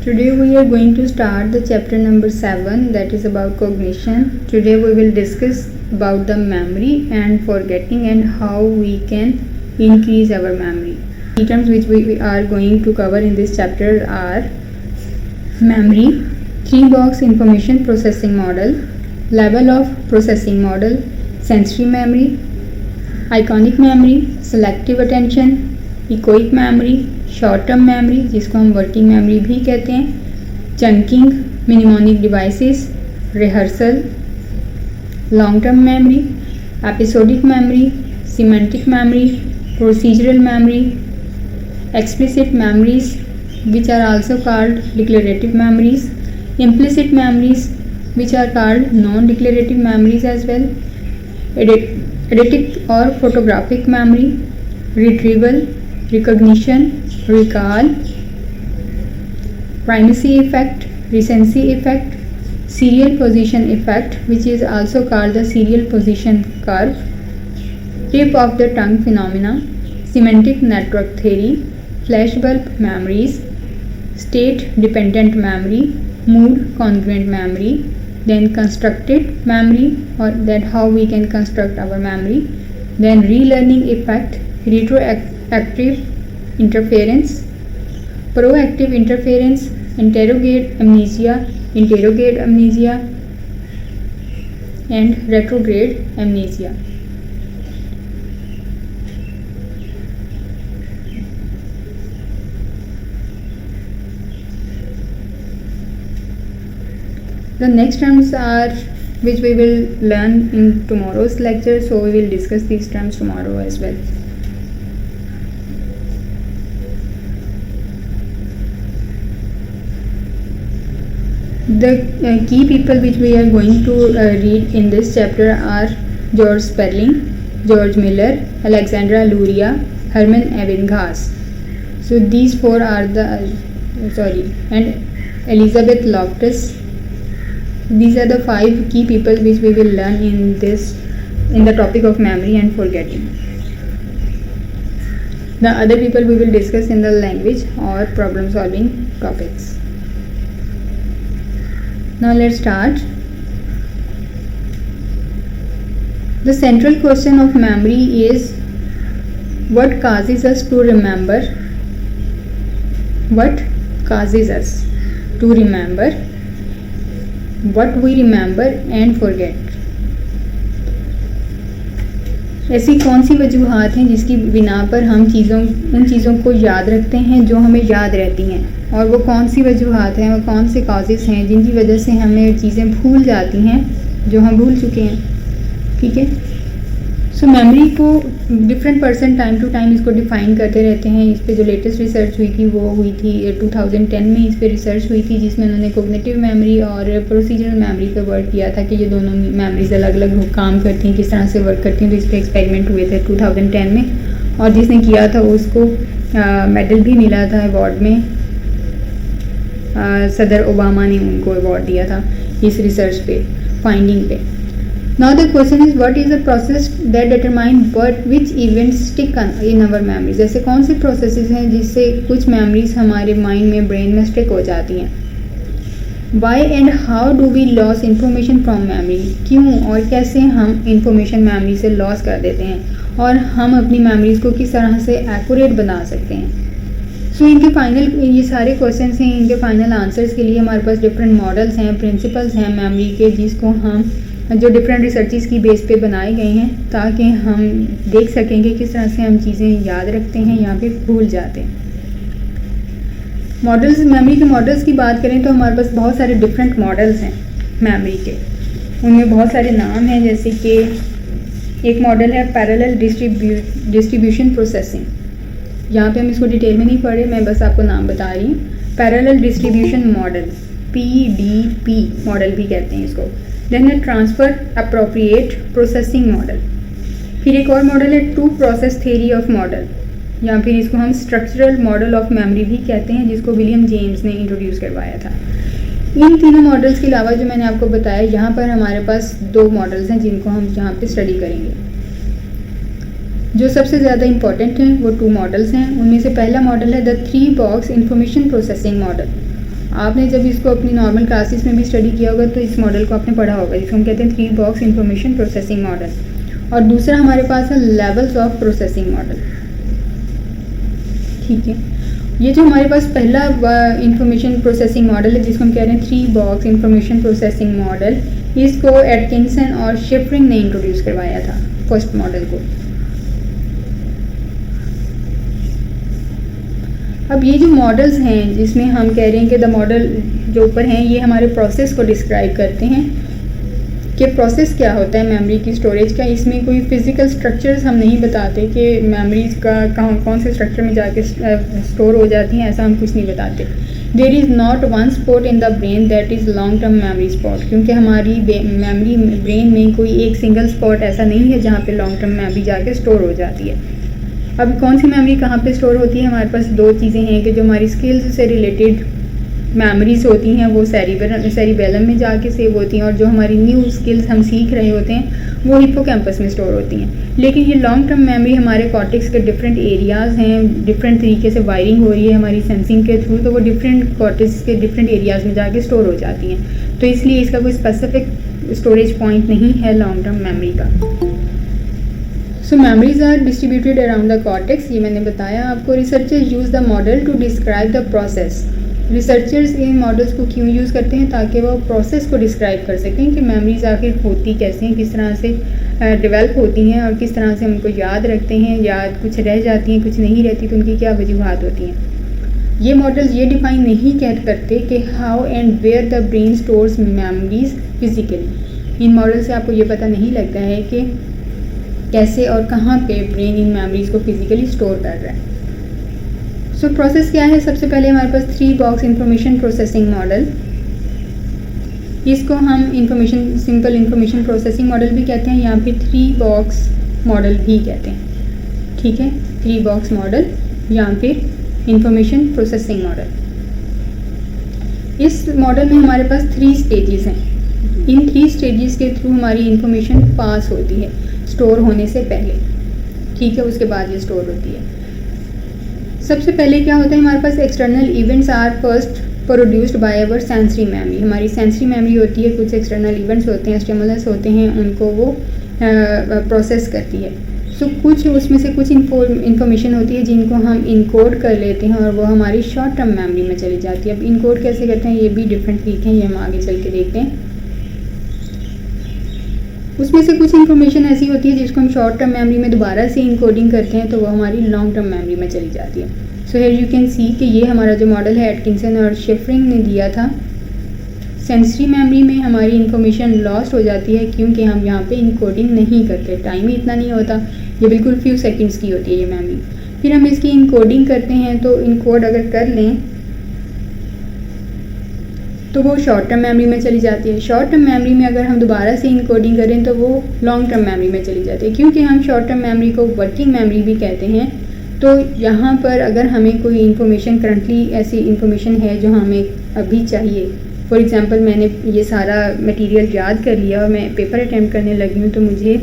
Today we are going to start the chapter number 7, that is about cognition. Today we will discuss about the memory and forgetting and how we can increase our memory. The terms which we are going to cover in this chapter are memory, 3-box information processing model, level of processing model, sensory memory, iconic memory, selective attention, echoic memory, short term memory जिसको हम working memory भी कहते हैं, chunking, mnemonic devices, rehearsal, long term memory, episodic memory, semantic memory, procedural memory, explicit memories which are also called declarative memories, implicit memories which are called non-declarative memories as well, eidetic or photographic memory, retrieval, recognition, recall, primacy effect, recency effect, serial position effect which is also called the serial position curve, tip of the tongue phenomena, semantic network theory, flashbulb memories, state dependent memory, mood congruent memory, then constructed memory or that how we can construct our memory, then relearning effect, retroactive interference, proactive interference, interrogate amnesia, and retrograde amnesia. The next terms are which we will learn in tomorrow's lecture, so we will discuss these terms tomorrow as well. The key people which we are going to read in this chapter are George Sperling, George Miller, Alexandra Luria, Hermann Ebbinghaus. So these four are and Elizabeth Loftus. These are the 5 key people which we will learn in the topic of memory and forgetting. The other people we will discuss in the language or problem solving topics. Now let's start. The central question of memory is what causes us to remember? What causes us to remember? What we remember and forget? ऐसी कौन सी वजूहात हैं जिसकी बिना पर हम उन चीज़ों को याद रखते हैं जो हमें याद रहती हैं, और वो कौन सी वजूहात हैं, वो कौन से काजेस हैं जिनकी वजह से हमें चीज़ें भूल जाती हैं जो हम भूल चुके हैं. ठीक है. सो मेमोरी को different person time to time इसको डिफ़ाइन करते रहते हैं. इस पर जो लेटेस्ट रिसर्च हुई थी वो हुई थी 2010 में. इस पर रिसर्च हुई थी जिसमें उन्होंने कोग्निटिव मेमोरी और प्रोसीजरल मेमोरी पर वर्क किया था कि ये दोनों मेमोरीज अलग अलग काम करती हैं, किस तरह से वर्क करती हैं. तो इस पर एक्सपेरिमेंट हुए थे 2010 में, और जिसने किया था उसको मेडल भी मिला था अवार्ड में. सदर ओबामा ने उनको अवार्ड दिया था इस रिसर्च पे, फाइंडिंग पे. Now the question is what is the process that determine which events stick in our memories. जैसे कौन से प्रोसेसेस हैं जिससे कुछ मेमोरीज हमारे माइंड में, ब्रेन में स्टिक हो जाती हैं. Why and how do we lose information from memory? क्यों और कैसे हम इंफॉर्मेशन मेमोरी से लॉस कर देते हैं, और हम अपनी मेमोरीज को किस तरह से एक्यूरेट बना सकते हैं. सो इनके फाइनल ये सारे क्वेश्चंस हैं. इनके फाइनल आंसर्स के लिए हमारे पास डिफरेंट मॉडल्स हैं, प्रिंसिपल्स हैं मेमोरी के, जिसको हम जो डिफरेंट रिसर्चेस की बेस पे बनाए गए हैं ताकि हम देख सकें कि किस तरह से हम चीज़ें याद रखते हैं या फिर भूल जाते हैं. मॉडल्स, मेमोरी के मॉडल्स की बात करें तो हमारे पास बहुत सारे डिफरेंट मॉडल्स हैं मेमोरी के. उनमें बहुत सारे नाम हैं, जैसे कि एक मॉडल है पैरेलल डिस्ट्रीब्यूशन प्रोसेसिंग. यहाँ पे हम इसको डिटेल में नहीं पढ़े, मैं बस आपको नाम बता रही हूँ. Parallel distribution model, PDP model भी कहते हैं इसको. देन है ट्रांसफ़र अप्रोप्रिएट प्रोसेसिंग मॉडल. फिर एक और मॉडल है two process theory of model, या फिर इसको हम स्ट्रक्चरल मॉडल ऑफ मेमोरी भी कहते हैं, जिसको विलियम जेम्स ने इंट्रोड्यूस करवाया था. इन तीनों मॉडल्स के अलावा जो मैंने आपको बताया, यहाँ पर हमारे पास 2 मॉडल्स हैं जिनको हम यहाँ पे स्टडी करेंगे. जो सबसे ज़्यादा इंपॉर्टेंट हैं वो 2 मॉडल्स हैं. उनमें से पहला मॉडल है the 3 box information processing model, आपने जब इसको अपनी नॉर्मल क्लासेस में भी स्टडी किया होगा तो इस मॉडल को आपने पढ़ा होगा, जिसको हम कहते हैं 3 बॉक्स इंफॉर्मेशन प्रोसेसिंग मॉडल। और दूसरा हमारे पास है लेवल्स ऑफ प्रोसेसिंग मॉडल। ठीक है, ये जो हमारे पास पहला इंफॉर्मेशन प्रोसेसिंग मॉडल है जिसको हम कह रहे हैं 3 बॉक्स इंफॉर्मेशन प्रोसेसिंग मॉडल, इसको एटकिंसन और शिफरिंग ने इंट्रोड्यूस करवाया था फर्स्ट मॉडल को। अब ये जो मॉडल्स हैं जिसमें हम कह रहे हैं कि द मॉडल जो ऊपर हैं ये हमारे प्रोसेस को डिस्क्राइब करते हैं कि प्रोसेस क्या होता है मेमोरी की स्टोरेज का। इसमें कोई फिज़िकल स्ट्रक्चर्स हम नहीं बताते कि मेमोरीज का कौन से स्ट्रक्चर में जाके स्टोर हो जाती हैं, ऐसा हम कुछ नहीं बताते। There is not one spot in the brain that is long term memory spot, क्योंकि हमारी मेमोरी ब्रेन में कोई एक सिंगल स्पॉट ऐसा नहीं है जहाँ पे लॉन्ग टर्म मेमोरी जाके स्टोर हो जाती है। अब कौन सी मेमोरी कहाँ पे स्टोर होती है, हमारे पास 2 चीज़ें हैं कि जो हमारी स्किल्स से रिलेटेड मेमोरीज होती हैं वो सेरिबेलम में जाके सेव होती हैं, और जो हमारी न्यू स्किल्स हम सीख रहे होते हैं वो हिप्पोकैम्पस में स्टोर होती हैं। लेकिन ये लॉन्ग टर्म मेमोरी हमारे कॉर्टेक्स के डिफरेंट एरियाज़ हैं, डिफरेंट तरीके से वायरिंग हो रही है हमारी सेंसिंग के थ्रू, तो वो डिफरेंट कॉर्टेक्स के डिफरेंट एरियाज़ में जाके स्टोर हो जाती हैं। तो इसलिए इसका कोई स्पेसिफिक स्टोरेज पॉइंट नहीं है लॉन्ग टर्म मेमोरी का। So memories are distributed around the cortex, ये मैंने बताया आपको। Researchers use the model to describe the process. Researchers इन मॉडल्स को क्यों यूज़ करते हैं, ताकि वो प्रोसेस को डिस्क्राइब कर सकें कि मेमोरीज आखिर होती कैसे हैं, किस तरह से डेवलप होती हैं और किस तरह से हम उनको याद रखते हैं, याद कुछ रह जाती हैं कुछ नहीं रहती, तो उनकी क्या वजूहत होती हैं। ये मॉडल्स ये डिफाइन नहीं करते कि how and where the brain stores memories physically. इन मॉडल से आपको ये पता नहीं लगता है कि कैसे और कहाँ पे ब्रेन इन मेमोरीज को फिजिकली स्टोर कर रहा है। सो प्रोसेस क्या है, सबसे पहले हमारे पास 3 बॉक्स इंफॉर्मेशन प्रोसेसिंग मॉडल, इसको हम सिंपल इंफॉर्मेशन प्रोसेसिंग मॉडल भी कहते हैं या फिर 3 बॉक्स मॉडल भी कहते हैं। ठीक है, 3 बॉक्स मॉडल या फिर इंफॉर्मेशन प्रोसेसिंग मॉडल। इस मॉडल में हमारे पास 3 स्टेजेस हैं। इन 3 स्टेजेस के थ्रू हमारी इंफॉर्मेशन पास होती है स्टोर होने से पहले। ठीक है, उसके बाद ये स्टोर होती है। सबसे पहले क्या होता है, हमारे पास external events are first produced by our sensory memory. हमारी सेंसरी मेमोरी होती है, कुछ एक्सटर्नल इवेंट्स होते हैं, स्टिमुलस होते हैं, उनको वो प्रोसेस करती है। सो कुछ उसमें से कुछ इन्फॉर्मेशन होती है जिनको हम इनकोड कर लेते हैं और वो हमारी शॉर्ट टर्म मेमोरी में चली जाती है। अब इनकोड कैसे करते हैं ये भी डिफरेंट तरीके हैं, ये हम आगे चल के देखते हैं। उसमें से कुछ इन्फॉर्मेशन ऐसी होती है जिसको हम शॉर्ट टर्म मेमोरी में दोबारा से इनकोडिंग करते हैं तो वो हमारी लॉन्ग टर्म मेमोरी में चली जाती है। So here you can see कि ये हमारा जो मॉडल है एटकिंसन और शिफरिंग ने दिया था। सेंसरी मेमोरी में हमारी इन्फॉर्मेशन लॉस्ट हो जाती है क्योंकि हम यहाँ पे इनकोडिंग नहीं करते, टाइम ही इतना नहीं होता, ये बिल्कुल फ्यू सेकंड्स की होती है ये मेमोरी। फिर हम इसकी इनकोडिंग करते हैं तो इनकोड अगर कर लें तो वो शॉर्ट टर्म मेमोरी में चली जाती है। शॉर्ट टर्म मेमोरी में अगर हम दोबारा से इनकोडिंग करें तो वो लॉन्ग टर्म मेमोरी में चली जाती है। क्योंकि हम शॉर्ट टर्म मेमोरी को वर्किंग मेमोरी भी कहते हैं, तो यहाँ पर अगर हमें कोई इन्फॉर्मेशन करंटली ऐसी इन्फॉर्मेशन है जो हमें अभी चाहिए, फॉर एग्ज़ाम्पल मैंने ये सारा मटेरियल याद कर लिया और मैं पेपर अटैम्प्ट करने लगी हूँ, तो मुझे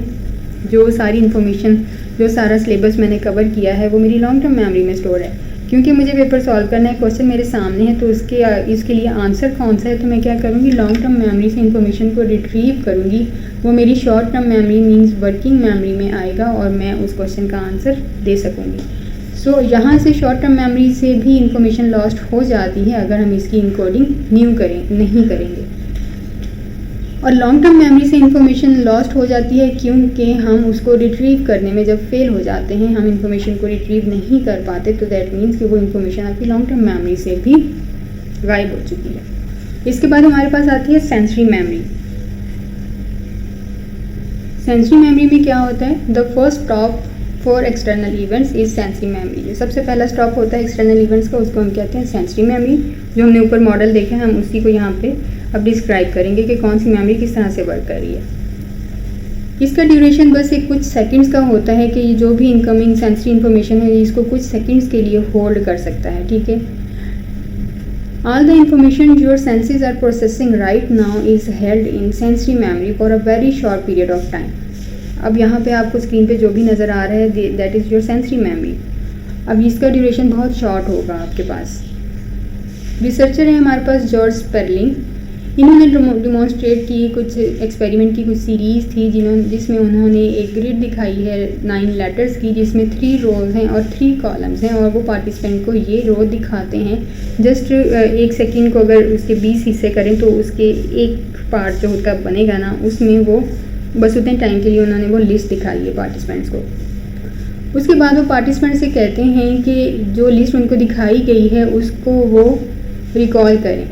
जो सारी इन्फॉर्मेशन, जो सारा सिलेबस मैंने कवर किया है वो मेरी लॉन्ग टर्म मेमोरी में स्टोर है। क्योंकि मुझे पेपर सॉल्व करना है, क्वेश्चन मेरे सामने है, तो इसके लिए आंसर कौन सा है, तो मैं क्या करूँगी, लॉन्ग टर्म मेमोरी से इन्फॉर्मेशन को रिट्रीव करूँगी। वो मेरी short term memory means working memory में आएगा और मैं उस क्वेश्चन का आंसर दे सकूँगी। सो यहाँ से शॉर्ट टर्म मेमोरी से भी इंफॉर्मेशन लॉस्ट हो जाती है अगर हम इसकी इनकोडिंग नहीं करेंगे। और लॉन्ग टर्म मेमोरी से इंफॉर्मेशन लॉस्ट हो जाती है क्योंकि हम उसको रिट्रीव करने में जब फेल हो जाते हैं, हम इंफॉर्मेशन को रिट्रीव नहीं कर पाते, तो दैट मीन्स कि वो इंफॉर्मेशन आपकी लॉन्ग टर्म मेमोरी से भी गायब हो चुकी है। इसके बाद हमारे पास आती है सेंसरी मेमोरी। सेंसरी मेमोरी में क्या होता है, the first stop for external events is sensory memory. जो सबसे पहला स्टॉप होता है एक्सटर्नल इवेंट्स का, उसको हम कहते हैं सेंसरी मेमोरी। जो हमने ऊपर मॉडल देखा है, हम उसी को यहाँ पे अब डिस्क्राइब करेंगे कि कौन सी मेमोरी किस तरह से वर्क कर रही है। इसका ड्यूरेशन बस एक कुछ सेकंड्स का होता है कि जो भी इनकमिंग सेंसरी इन्फॉर्मेशन है इसको कुछ सेकंड्स के लिए होल्ड कर सकता है। ठीक है, all the information your senses are processing right now is held in sensory memory for a very short period of time. अब यहाँ पे आपको स्क्रीन पे जो भी नज़र आ रहा है that is your sensory memory. अब इसका ड्यूरेशन बहुत शॉर्ट होगा आपके पास। रिसर्चर है हमारे पास जॉर्ज स्पर्लिंग। इन्होंने डिमॉन्स्ट्रेट की कुछ एक्सपेरिमेंट की कुछ सीरीज़ थी जिसमें उन्होंने एक ग्रिड दिखाई है 9 लेटर्स की, जिसमें 3 रोज हैं और 3 कॉलम्स हैं, और वो पार्टिसिपेंट को ये रो दिखाते हैं। जस्ट 1 सेकेंड को अगर उसके 20 हिस्से करें तो उसके एक पार्ट जो उसका बनेगा ना, उसमें वो बस उतने टाइम के लिए उन्होंने वो लिस्ट दिखाई है पार्टिसिपेंट्स को। उसके बाद वो पार्टिसिपेंट से कहते हैं कि जो लिस्ट उनको दिखाई गई है उसको वो रिकॉल करें।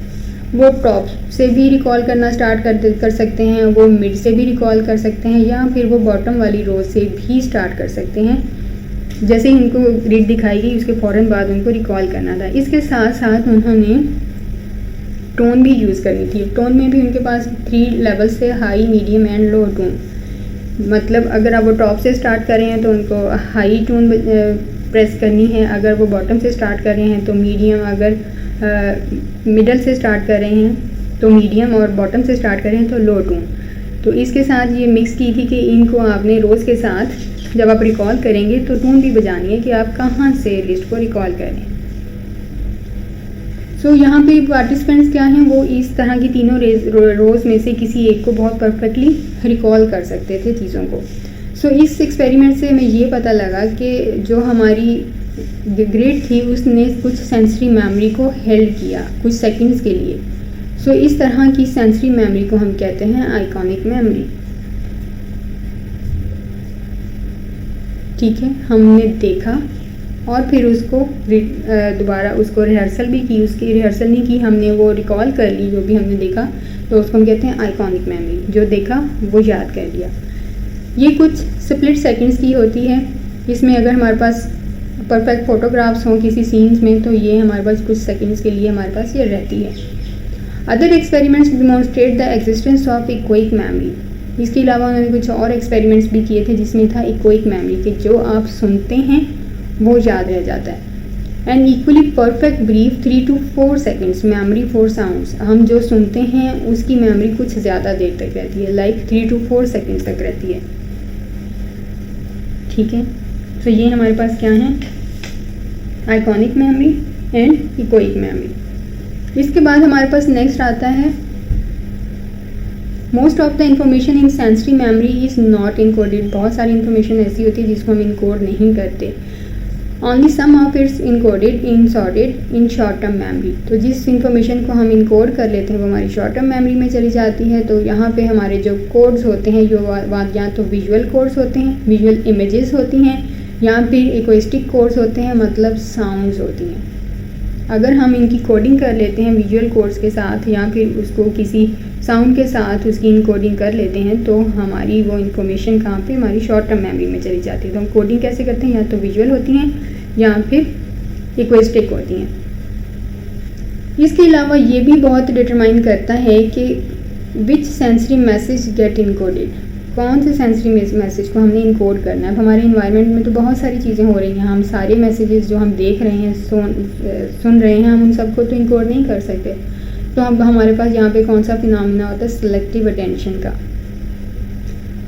वो टॉप से भी रिकॉल करना स्टार्ट कर सकते हैं, वो मिड से भी रिकॉल कर सकते हैं, या फिर वो बॉटम वाली रो से भी स्टार्ट कर सकते हैं। जैसे ही उनको ग्रिड दिखाई गई उसके फ़ौरन बाद उनको रिकॉल करना था। इसके साथ साथ उन्होंने टोन भी यूज़ करनी थी। टोन में भी उनके पास 3 लेवल्स थे, high, medium and low tone. मतलब अगर आप वो टॉप से स्टार्ट कर रहे हैं तो उनको हाई टोन प्रेस करनी है, अगर वो बॉटम से स्टार्ट कर रहे हैं तो मीडियम, अगर मिडल से स्टार्ट कर रहे हैं तो मीडियम, और बॉटम से स्टार्ट कर रहे हैं तो लो टोन। तो इसके साथ ये मिक्स की थी कि इनको आपने रोज़ के साथ जब आप रिकॉल करेंगे तो टोन भी बजानी है कि आप कहाँ से लिस्ट को रिकॉल करें। सो यहाँ पे पार्टिसिपेंट्स क्या हैं, वो इस तरह की तीनों रोज़ में से किसी एक को बहुत परफेक्टली रिकॉल कर सकते थे चीज़ों को। सो इस एक्सपेरिमेंट से हमें ये पता लगा कि जो हमारी ग्रिड थी उसने कुछ सेंसरी मेमोरी को हेल्ड किया कुछ सेकंड्स के लिए। सो इस तरह की सेंसरी मेमोरी को हम कहते हैं आइकॉनिक मेमोरी। ठीक है, हमने देखा और फिर उसको दोबारा उसको रिहर्सल भी की। उसकी रिहर्सल नहीं की, हमने वो रिकॉल कर ली जो भी हमने देखा, तो उसको हम कहते हैं आइकॉनिक मेमोरी। जो देखा वो याद कर लिया। ये कुछ स्प्लिट सेकंड्स की होती है। इसमें अगर हमारे पास परफेक्ट फ़ोटोग्राफ्स हों किसी सीन्स में तो ये हमारे पास कुछ सेकंड्स के लिए हमारे पास ये रहती है। Other experiments demonstrate the existence of echoic memory. इसके अलावा उन्होंने कुछ और एक्सपेरिमेंट्स भी किए थे जिसमें था इक्विक मेमोरी, कि जो आप सुनते हैं वो याद रह जाता है। And equally perfect brief 3 to 4 seconds memory for sounds. हम जो सुनते हैं उसकी मेमोरी कुछ ज़्यादा देर तक रहती है, लाइक 3 to 4 सेकेंड्स तक रहती है। ठीक है, तो ये हमारे पास क्या है, आइकॉनिक मेमोरी एंड इक्विक मेमोरी। इसके बाद हमारे पास नेक्स्ट आता है most of the information in sensory memory is not encoded. बहुत सारी इंफॉर्मेशन ऐसी होती है जिसको हम इनकोड नहीं करते। Only some of its encoded in sorted in short term memory. तो जिस इंफॉर्मेशन को हम इनकोड कर लेते हैं वो हमारी शॉर्ट टर्म मेमोरी में चली जाती है। तो यहाँ पे हमारे जो कोड्स होते हैं जो या तो विजुअल कोड्स होते हैं, विजुअल इमेजेस होती हैं, या फिर एक्वेस्टिक कोड्स होते हैं, मतलब साउंड्स होती हैं। अगर हम इनकी कोडिंग कर लेते हैं विजुअल कोड्स के साथ या फिर उसको किसी साउंड के साथ उसकी इनकोडिंग कर लेते हैं तो हमारी वो इन्फॉर्मेशन कहाँ पे, हमारी शॉर्ट टर्म मेमोरी में चली जाती है। तो हम कोडिंग कैसे करते हैं, या तो विजुअल होती हैं या फिर एक्वेस्टिक होती हैं। इसके अलावा ये भी बहुत डिटरमाइन करता है कि विच सेंसरी मैसेज गेट इनकोडेड, कौन से सेंसरी मैसेज को हमने इनकोड करना है। अब हमारे इन्वायरमेंट में तो बहुत सारी चीज़ें हो रही हैं, हम सारे मैसेजेस जो हम देख रहे हैं सुन रहे हैं, हम उन सबको तो इनकोड नहीं कर सकते। तो अब हमारे पास यहाँ पे कौन सा फिनोमेना होता है, सिलेक्टिव अटेंशन का।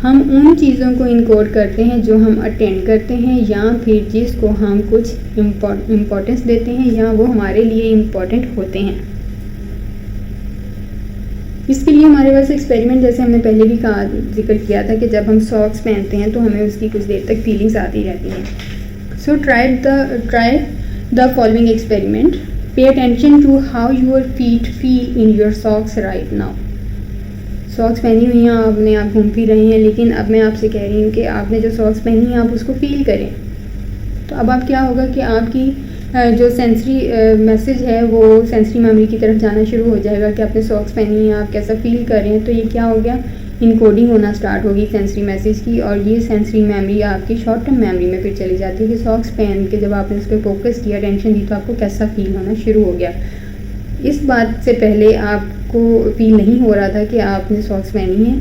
हम उन चीज़ों को इनकोड करते हैं जो हम अटेंड करते हैं या फिर जिसको हम कुछ इम्पोर्टेंस देते हैं या वो हमारे लिए इम्पोर्टेंट होते हैं। इसके लिए हमारे पास एक्सपेरिमेंट, जैसे हमने पहले भी जिक्र किया था कि जब हम सॉक्स पहनते हैं तो हमें उसकी कुछ देर तक फीलिंग्स आती रहती हैं। So try the following experiment. Pay attention to how your feet feel in your socks right now. Socks पहनी हुई हैं आपने, आप घूम फिर रहे हैं, लेकिन अब मैं आपसे कह रही हूँ कि आपने जो सॉक्स पहनी है आप उसको फील करें। तो अब आप क्या होगा कि आपकी जो सेंसरी मैसेज है वो सेंसरी मेमोरी की तरफ जाना शुरू हो जाएगा कि आपने सॉक्स पहनी है, आप कैसा फील कर रहे हैं। तो ये क्या हो गया, इनकोडिंग होना स्टार्ट होगी सेंसरी मैसेज की, और ये सेंसरी मेमोरी आपकी शॉर्ट टर्म मेमोरी में फिर चली जाती है कि सॉक्स पहन के जब आपने उस पर फोकस किया, अटेंशन दी, तो आपको कैसा फील होना शुरू हो गया। इस बात से पहले आपको फील नहीं हो रहा था कि आपने सॉक्स पहनी है,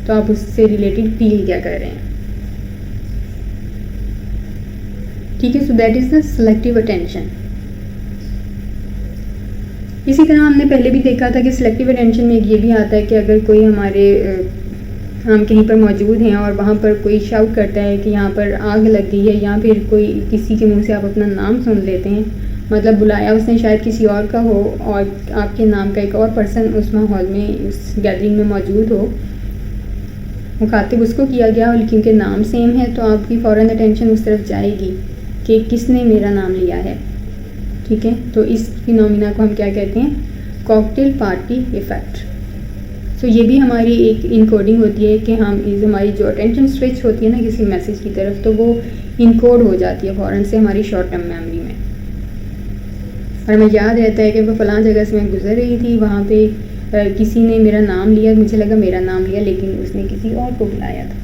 तो आप उससे रिलेटेड फील क्या कर रहे हैं। ठीक है, so that is the selective attention. इसी तरह हमने पहले भी देखा था कि सिलेक्टिव अटेंशन में ये भी आता है कि अगर कोई हम कहीं पर मौजूद हैं और वहाँ पर कोई शाउट करता है कि यहाँ पर आग लग गई है, या फिर कोई किसी के मुंह से आप अपना नाम सुन लेते हैं, मतलब बुलाया उसने शायद किसी और का हो और आपके नाम का एक और पर्सन उस माहौल में, उस गैदरिंग में मौजूद हो, मुखातिब उसको किया गया, और क्योंकि नाम सेम है तो आपकी फ़ौरन अटेंशन उस तरफ जाएगी कि किसने मेरा नाम लिया है। ठीक है, तो इस फिनोमिना को हम क्या कहते हैं? Cocktail party effect. तो ये भी हमारी एक इनकोडिंग होती है कि हमारी जो अटेंशन स्विच होती है ना किसी मैसेज की तरफ, तो वो इनकोड हो जाती है फ़ौरन से हमारी शॉर्ट टर्म मेमोरी में, और हमें याद रहता है कि वो फ़लाँ जगह से मैं गुज़र रही थी, वहाँ पे किसी ने मेरा नाम लिया, मुझे लगा मेरा नाम लिया लेकिन उसने किसी और को बुलाया था।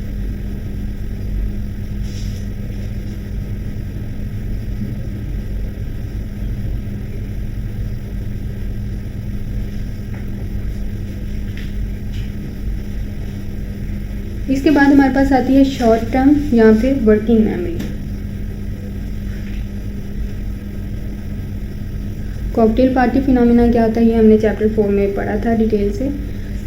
इसके बाद हमारे पास आती है शॉर्ट टर्म या फिर working memory. Cocktail party phenomena क्या होता है ये हमने चैप्टर 4 में पढ़ा था डिटेल से।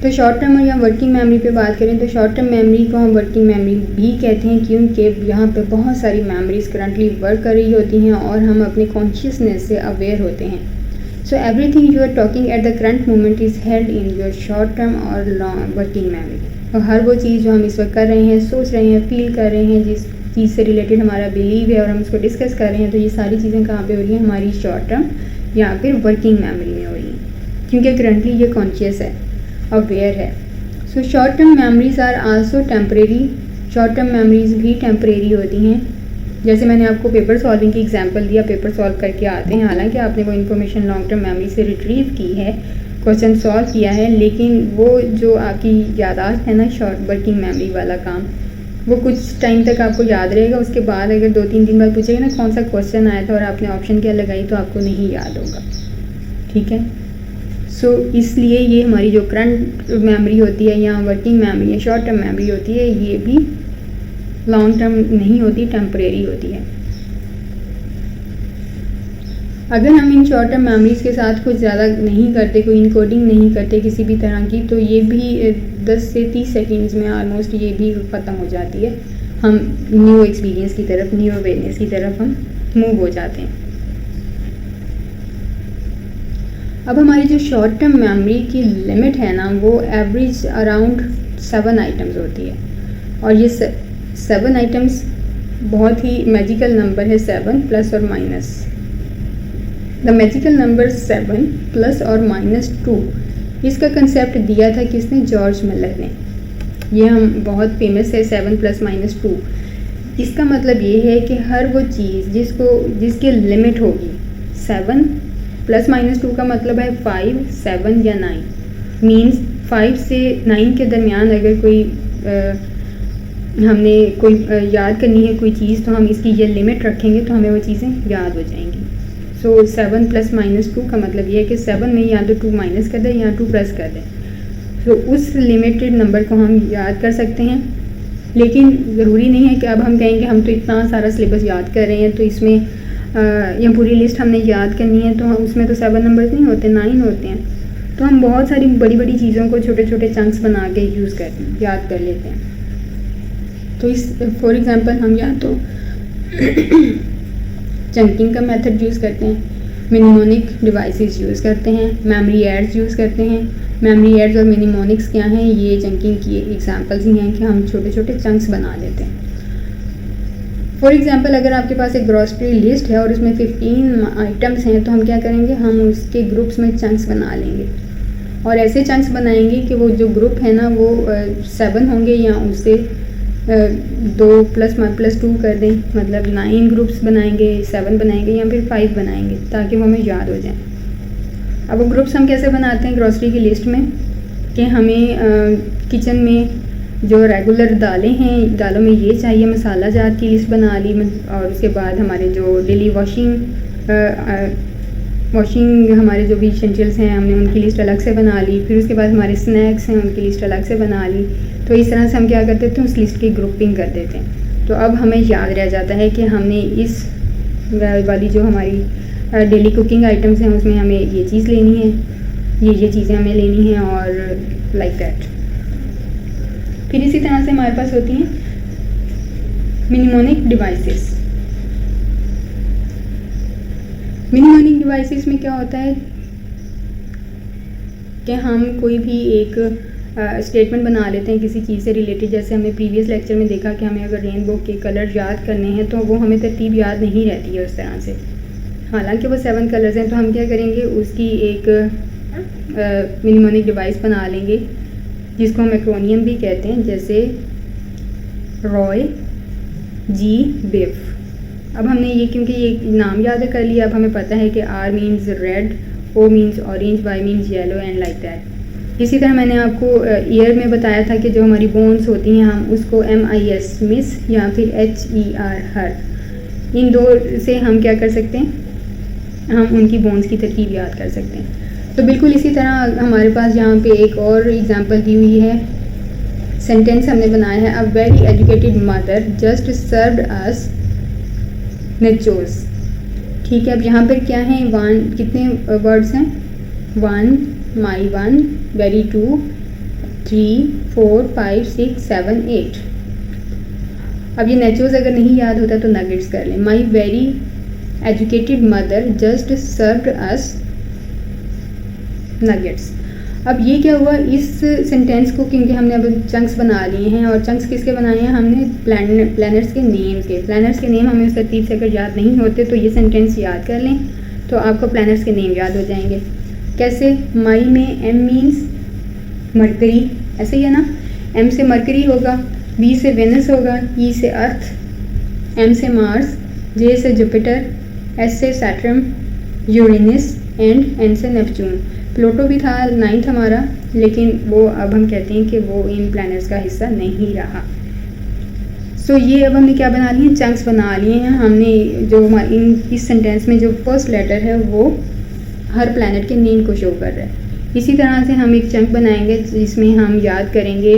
तो शॉर्ट टर्म और या वर्किंग मेमोरी पे बात करें तो शॉर्ट टर्म मेमोरी को हम वर्किंग मेमोरी भी कहते हैं, क्योंकि यहाँ पे बहुत सारी मेमोरीज करंटली वर्क कर रही होती हैं और हम अपने कॉन्शियसनेस से अवेयर होते हैं। So everything you are talking at the current moment is held in your short term और लॉन्ग वर्किंग मेमोरी। और हर वो चीज़ जो हम इस वक्त कर रहे हैं, सोच रहे हैं, फील कर रहे हैं, जिस चीज़ से रिलेटेड हमारा बिलीव है और हम उसको डिस्कस कर रहे हैं, तो ये सारी चीज़ें कहाँ पे हो रही हैं? हमारी शॉर्ट टर्म या फिर वर्किंग मेमोरी में हो रही है, क्योंकि करंटली ये कॉन्शियस है, अवेयर है। So short term memories are also temporary. Short term memories भी टेम्परेरी होती हैं। जैसे मैंने आपको पेपर सॉल्विंग की एग्जांपल दिया, पेपर सॉल्व करके आते हैं, हालांकि आपने वो इन्फॉर्मेशन लॉन्ग टर्म मेमोरी से रिट्रीव की है, क्वेश्चन सॉल्व किया है, लेकिन वो जो आपकी याददाश्त है ना, शॉर्ट वर्किंग मेमोरी वाला काम, वो कुछ टाइम तक आपको याद रहेगा। उसके बाद अगर 2-3 दिन बाद पूछेगा ना कौन सा क्वेश्चन आया था और आपने ऑप्शन क्या लगाई, तो आपको नहीं याद होगा। ठीक है, सो इसलिए ये हमारी जो करंट मेमोरी होती है या वर्किंग मेमोरी है, शॉर्ट टर्म मेमोरी होती है, ये भी लॉन्ग टर्म नहीं होती, टेम्परेरी होती है। अगर हम इन शॉर्ट टर्म मेमोरीज़ के साथ कुछ ज़्यादा नहीं करते, कोई इनकोडिंग नहीं करते किसी भी तरह की, तो ये भी 10 से 30 सेकेंड्स में ऑलमोस्ट ये भी ख़त्म हो जाती है। हम न्यू एक्सपीरियंस की तरफ, न्यू अवेयरनेस की तरफ हम मूव हो जाते हैं। अब हमारी जो शॉर्ट टर्म मेमोरी की लिमिट है ना, वो एवरेज अराउंड 7 आइटम्स होती है, और ये 7 आइटम्स बहुत ही मैजिकल नंबर है, 7 प्लस और minus. The magical number 7 plus और माइनस 2, इसका कंसेप्ट दिया था किसने? जॉर्ज मिलर ने। ये हम बहुत फेमस है 7 प्लस माइनस 2। इसका मतलब ये है कि हर वो चीज़ जिसकी लिमिट होगी 7 प्लस माइनस 2 का मतलब है 5, 7 या 9। मीन्स 5 से 9 के दरमियान अगर कोई हमने कोई याद करनी है कोई चीज़, तो हम इसकी ये लिमिट रखेंगे तो हमें वो चीज़ें याद हो जाएंगी। सो 7 प्लस माइनस 2 का मतलब ये है कि 7 में या तो 2 माइनस कर दें या 2 प्लस कर दें। तो उस लिमिटेड नंबर को हम याद कर सकते हैं, लेकिन ज़रूरी नहीं है कि अब हम कहेंगे हम तो इतना सारा सिलेबस याद कर रहे हैं तो इसमें या पूरी लिस्ट हमने याद करनी है, तो उसमें तो 7 नंबर्स नहीं होते, 9 होते हैं। तो हम बहुत सारी बड़ी बड़ी चीज़ों को छोटे छोटे चंक्स बना के याद कर लेते हैं। तो इस फॉर एग्ज़ाम्पल हम या तो चंकिंग का मेथड यूज़ करते हैं, मिनिमोनिक डिवाइसेस यूज़ करते हैं, मेमोरी एड्स यूज़ करते हैं। मेमोरी एड्स और मिनिमोनिक्स क्या हैं? ये चंकिंग की एग्जांपल्स ही हैं कि हम छोटे छोटे चंक्स बना लेते हैं। फॉर एग्जांपल अगर आपके पास एक ग्रॉसरी लिस्ट है और उसमें 15 आइटम्स हैं, तो हम क्या करेंगे? हम उसके ग्रुप्स में चंक्स बना लेंगे, और ऐसे चंक्स बनाएंगे कि वो जो ग्रुप है ना वो 7 होंगे या उससे 2 प्लस 2 कर दें, मतलब 9 ग्रुप्स बनाएंगे, 7 बनाएंगे या फिर 5 बनाएंगे, ताकि वो हमें याद हो जाए। अब वो ग्रुप्स हम कैसे बनाते हैं ग्रॉसरी की लिस्ट में, कि हमें किचन में जो रेगुलर दालें हैं, दालों में ये चाहिए, मसाला जात की लिस्ट बना ली, और उसके बाद हमारे जो डेली वॉशिंग हमारे जो भी एसेंशियल्स हैं हमने उनकी लिस्ट अलग से बना ली, फिर उसके बाद हमारे स्नैक्स हैं उनकी लिस्ट अलग से बना ली। तो इस तरह से हम क्या कर देते हैं? उस लिस्ट की ग्रुपिंग कर देते हैं। तो अब हमें याद रह जाता है कि हमने इस वाली जो हमारी डेली कुकिंग आइटम्स हैं उसमें हमें ये चीज़ लेनी है, ये चीज़ें हमें लेनी हैं, और लाइक दैट। फिर इसी तरह से हमारे पास होती हैं मिनिमोनिक डिवाइसेस। मिनिमोनिक डिवाइसेस में क्या होता है कि हम कोई भी एक स्टेटमेंट बना लेते हैं किसी चीज़ से रिलेटेड। जैसे हमने प्रीवियस लेक्चर में देखा कि हमें अगर रेनबो के कलर याद करने हैं तो वो हमें तरतीब याद नहीं रहती है उस तरह से। हालांकि वो 7 कलर्स हैं, तो हम क्या करेंगे, उसकी एक मिनिमोनिक डिवाइस बना लेंगे जिसको हम एक्रोनियम भी कहते हैं, जैसे रॉय जी बिफ। अब हमने ये क्योंकि ये नाम याद कर लिया, अब हमें पता है कि R means red, O means orange, Y means yellow and like that. इसी तरह मैंने आपको ईयर में बताया था कि जो हमारी बोन्स होती हैं हम उसको MIS मिस या फिर HER हर, इन दो से हम क्या कर सकते हैं, हम उनकी बोन्स की तरकीब याद कर सकते हैं। तो बिल्कुल इसी तरह हमारे पास यहाँ पे एक और एग्जांपल दी हुई है। सेंटेंस हमने बनाया है, a very educated mother just served us nachos. ठीक है, अब यहाँ पर क्या है, वन कितने वर्ड्स हैं, 1 माई 1, वेरी 2, 3, 4, 5, 6, 7, 8। अब ये नेचोस अगर नहीं याद होता तो नगेट्स कर लें। My very educated mother just served us nuggets. अब ये क्या हुआ, इस सेंटेंस को क्योंकि हमने अब चंक्स बना लिए हैं, और चंक्स किसके बनाए हैं हमने, प्लैनेट्स के नेम के। प्लैनेट्स के नेम हमें उस तरतीब से अगर याद नहीं होते तो ये सेंटेंस याद कर लें तो आपको प्लैनेट्स के नेम याद हो जाएंगे। कैसे, माई में M मीन्स मरकरी, ऐसे ही है ना, M से मरकरी होगा, V से वेनस होगा, E से अर्थ, M से मार्स, J से जुपिटर, S से सैटर्न, यूरेनस एंड N से नेपच्यून। प्लूटो भी था 9th हमारा, लेकिन वो अब हम कहते हैं कि वो इन प्लैनेट्स का हिस्सा नहीं रहा। सो ये अब हमने क्या बना लिए, चंक्स बना लिए हैं हमने। जो इस सेंटेंस में जो फर्स्ट लेटर है वो हर प्लैनेट के नेम को शो कर रहा है। इसी तरह से हम एक चंक बनाएंगे जिसमें हम याद करेंगे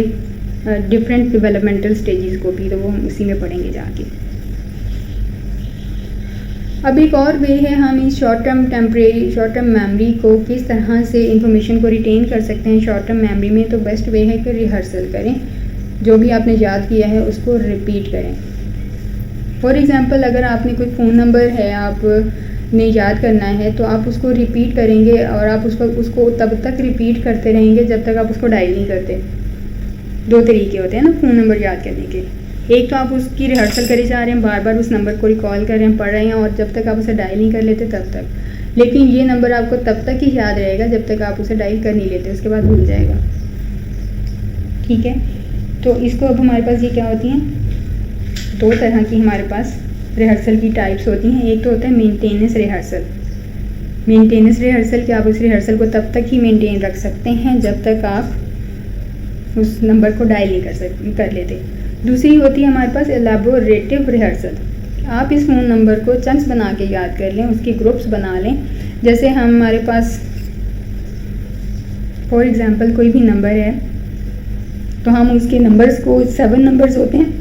डिफरेंट डेवलपमेंटल स्टेजेस को भी, तो वो हम उसी में पढ़ेंगे जाके। अब एक और वे है, हम इस शॉर्ट टर्म मेमोरी को किस तरह से इंफॉर्मेशन को रिटेन कर सकते हैं शॉर्ट टर्म मेमोरी में। तो बेस्ट वे है कि रिहर्सल करें, जो भी आपने याद किया है उसको रिपीट करें। फॉर एग्ज़ाम्पल, अगर आपने कोई फ़ोन नंबर है आपने याद करना है तो आप उसको रिपीट करेंगे, और आप उसको तब तक रिपीट करते रहेंगे जब तक आप उसको डायल नहीं करते। 2 तरीके होते हैं ना फ़ोन नंबर याद करने के, एक तो आप उसकी रिहर्सल करे जा रहे हैं, बार बार उस नंबर को रिकॉल कर रहे हैं, पढ़ रहे हैं, और जब तक आप उसे डायल नहीं कर लेते तब तक। लेकिन ये नंबर आपको तब तक ही याद रहेगा जब तक आप उसे डायल कर नहीं लेते, उसके बाद भूल जाएगा। ठीक है, तो इसको अब हमारे पास ये क्या होती हैं, 2 तरह की हमारे पास रिहर्सल की टाइप्स होती हैं। एक तो होता है मेंटेनेंस रिहर्सल। मेंटेनेंस रिहर्सल कि आप उस रिहर्सल को तब तक ही मेंटेन रख सकते हैं जब तक आप उस नंबर को डायल नहीं कर लेते। दूसरी होती है हमारे पास एलैबोरेटिव रिहर्सल। आप इस फ़ोन नंबर को चंक्स बना के याद कर लें, उसके ग्रुप्स बना लें। जैसे हमारे पास फॉर एग्ज़ाम्पल कोई भी नंबर है तो हम उसके नंबर्स को 7 नंबर्स होते हैं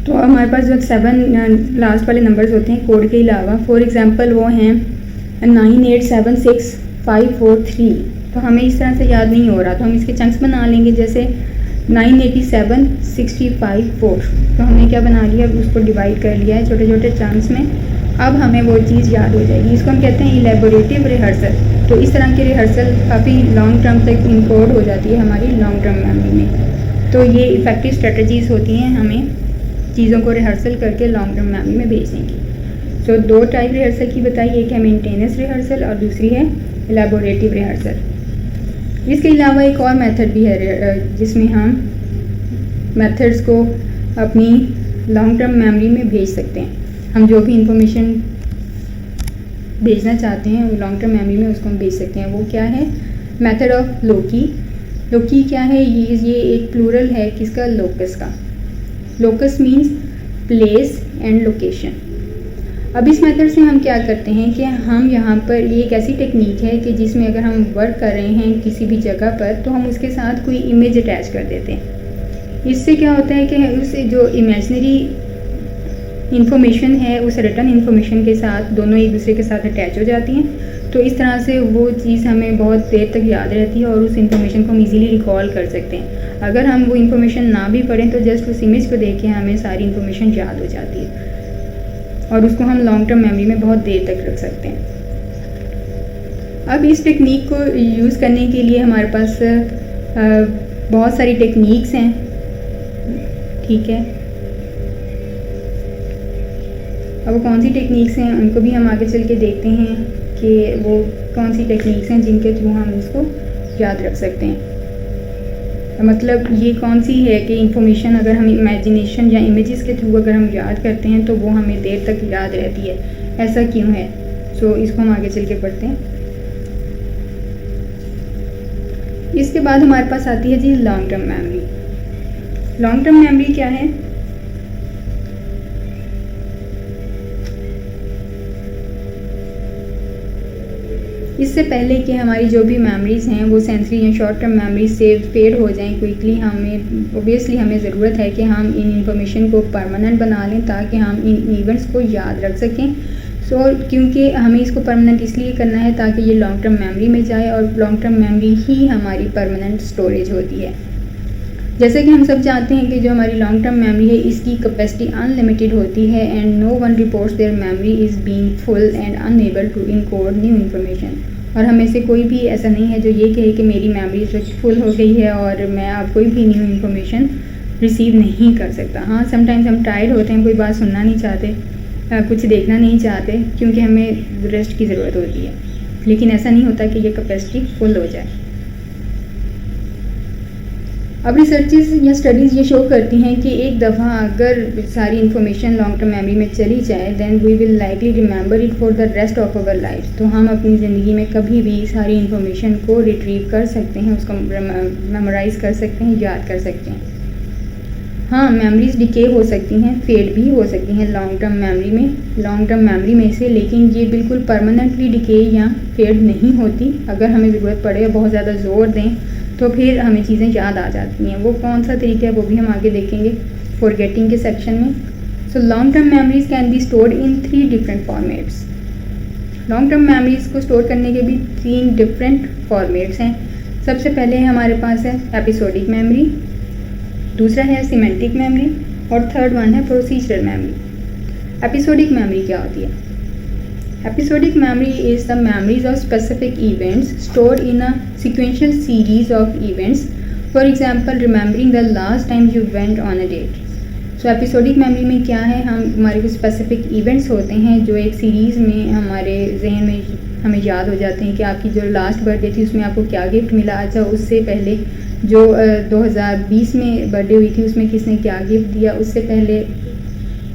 तो हमारे पास जो 7 लास्ट वाले नंबर्स होते हैं कोड के अलावा, फॉर एग्ज़ाम्पल वो हैं 9876543। तो हमें इस तरह से याद नहीं हो रहा तो हम इसके चंक्स बना लेंगे, जैसे 987654। तो हमने क्या बना लिया, उसको डिवाइड कर लिया है छोटे छोटे चंक्स में। अब हमें वो चीज़ याद हो जाएगी। इसको हम कहते हैं इलेबोरेटिव रिहर्सल। तो इस तरह की रिहर्सल काफ़ी लॉन्ग टर्म तक इनकोड हो जाती है हमारी लॉन्ग टर्म मेमोरी में। तो ये इफ़ेक्टिव स्ट्रेटजीज़ होती हैं हमें चीज़ों को रिहर्सल करके लॉन्ग टर्म मेमोरी में भेजने की। तो 2 टाइप रिहर्सल की बताई, एक है मेंटेनेंस रिहर्सल और दूसरी है इलेबोरेटिव रिहर्सल। इसके अलावा एक और मेथड भी है जिसमें हम मेथड्स को अपनी लॉन्ग टर्म मेमोरी में भेज सकते हैं। हम जो भी इंफॉर्मेशन भेजना चाहते हैं वो लॉन्ग टर्म मेमोरी में उसको हम भेज सकते हैं। वो क्या है, मेथड ऑफ लोकी। लोकी क्या है, ये एक प्लूरल है किसका, लोकस का। Locus means place and location. अब इस मेथड से हम क्या करते हैं कि हम यहाँ पर, ये एक ऐसी टेक्निक है कि जिसमें अगर हम वर्क कर रहे हैं किसी भी जगह पर तो हम उसके साथ कोई इमेज अटैच कर देते हैं। इससे क्या होता है कि उससे जो इमेजनरी इन्फॉर्मेशन है उस रिटर्न इन्फॉर्मेशन के साथ दोनों एक दूसरे के साथ अटैच हो जाती हैं। तो इस तरह से वो चीज़ हमें बहुत देर तक याद रहती है और उस इन्फॉर्मेशन को हम इजीली रिकॉल कर सकते हैं। अगर हम वो इन्फॉर्मेशन ना भी पढ़ें तो जस्ट उस इमेज को देख के हमें सारी इन्फॉर्मेशन याद हो जाती है। और उसको हम लॉन्ग टर्म मेमोरी में बहुत देर तक रख सकते हैं। अब इस टेक्निक को यूज़ करने के लिए हमारे पास बहुत सारी टेक्निक्स हैं, ठीक है। अब वो कौन सी टेक्निक्स हैं उनको भी हम आगे चल के देखते हैं कि वो कौन सी टेक्निक्स हैं जिनके थ्रू हम इसको याद रख सकते हैं। मतलब ये कौन सी है कि इंफॉर्मेशन अगर हम इमेजिनेशन या इमेजेस के थ्रू अगर हम याद करते हैं तो वो हमें देर तक याद रहती है, ऐसा क्यों है। सो इसको हम आगे चल के पढ़ते हैं। इसके बाद हमारे पास आती है जी long term memory. Long term memory क्या है? इससे पहले कि हमारी जो भी मेमोरीज़ हैं वो सेंसरी या शॉर्ट टर्म मेमोरी से फेड हो जाएं क्विकली, हमें ओबियसली हमें ज़रूरत है कि हम इन इंफॉर्मेशन को परमानेंट बना लें ताकि हम इन इवेंट्स को याद रख सकें। क्योंकि हमें इसको परमानेंट इसलिए करना है ताकि ये लॉन्ग टर्म मेमोरी में जाए और लॉन्ग टर्म मेमोरी ही हमारी परमानेंट स्टोरेज होती है। जैसे कि हम सब जानते हैं कि जो हमारी लॉन्ग टर्म मेमोरी है इसकी कैपेसिटी अनलिमिटेड होती है and no one reports their memory is being full and unable to encode new information. और हमें से कोई भी ऐसा नहीं है जो ये कहे कि मेरी मेमोरी फुल हो गई है और मैं अब कोई भी न्यू इन्फॉर्मेशन रिसीव नहीं कर सकता। हाँ, समटाइम्स हम टायर्ड होते हैं, कोई बात सुनना नहीं चाहते, कुछ देखना नहीं चाहते क्योंकि हमें रेस्ट की ज़रूरत होती है, लेकिन ऐसा नहीं होता कि ये कैपेसिटी फुल हो जाए। अब रिसर्चेस या स्टडीज़ ये शो करती हैं कि एक दफ़ा अगर सारी इन्फॉर्मेशन लॉन्ग टर्म मेमोरी में चली जाए then we will likely remember it for the rest of our life. तो हम अपनी ज़िंदगी में कभी भी सारी इन्फॉर्मेशन को रिट्रीव कर सकते हैं, उसको मेमोराइज़ कर सकते हैं, याद कर सकते हैं। हाँ, मेमोरीज डिके हो सकती हैं, फेड भी हो सकती हैं लॉन्ग टर्म मेमोरी में से, लेकिन ये बिल्कुल परमानेंटली डिके या फेड नहीं होती। अगर हमें ज़रूरत पड़े, बहुत ज़्यादा ज़ोर दें तो फिर हमें चीज़ें याद आ जाती हैं। वो कौन सा तरीका है वो भी हम आगे देखेंगे फॉरगेटिंग के सेक्शन में। So long term memories can be stored in 3 different formats. Long term memories को स्टोर करने के भी 3 डिफरेंट फॉर्मेट्स हैं। सबसे पहले हमारे पास है एपिसोडिक मेमोरी, दूसरा है सिमेंटिक मेमोरी और थर्ड वन है प्रोसीजरल मेमोरी। एपिसोडिक मेमोरी क्या होती है? Episodic memory is the memories of specific events stored in a sequential series of events. For example, remembering the last time you went on a date. So episodic memory में क्या है, हमारे कुछ specific events होते हैं जो एक series में हमारे जहन में हमें याद हो जाते हैं कि आपकी जो लास्ट बर्थडे थी उसमें आपको क्या गिफ्ट मिला। अच्छा, उससे पहले जो 2020 में बर्थडे हुई थी उसमें किसने क्या गिफ्ट दिया, उससे पहले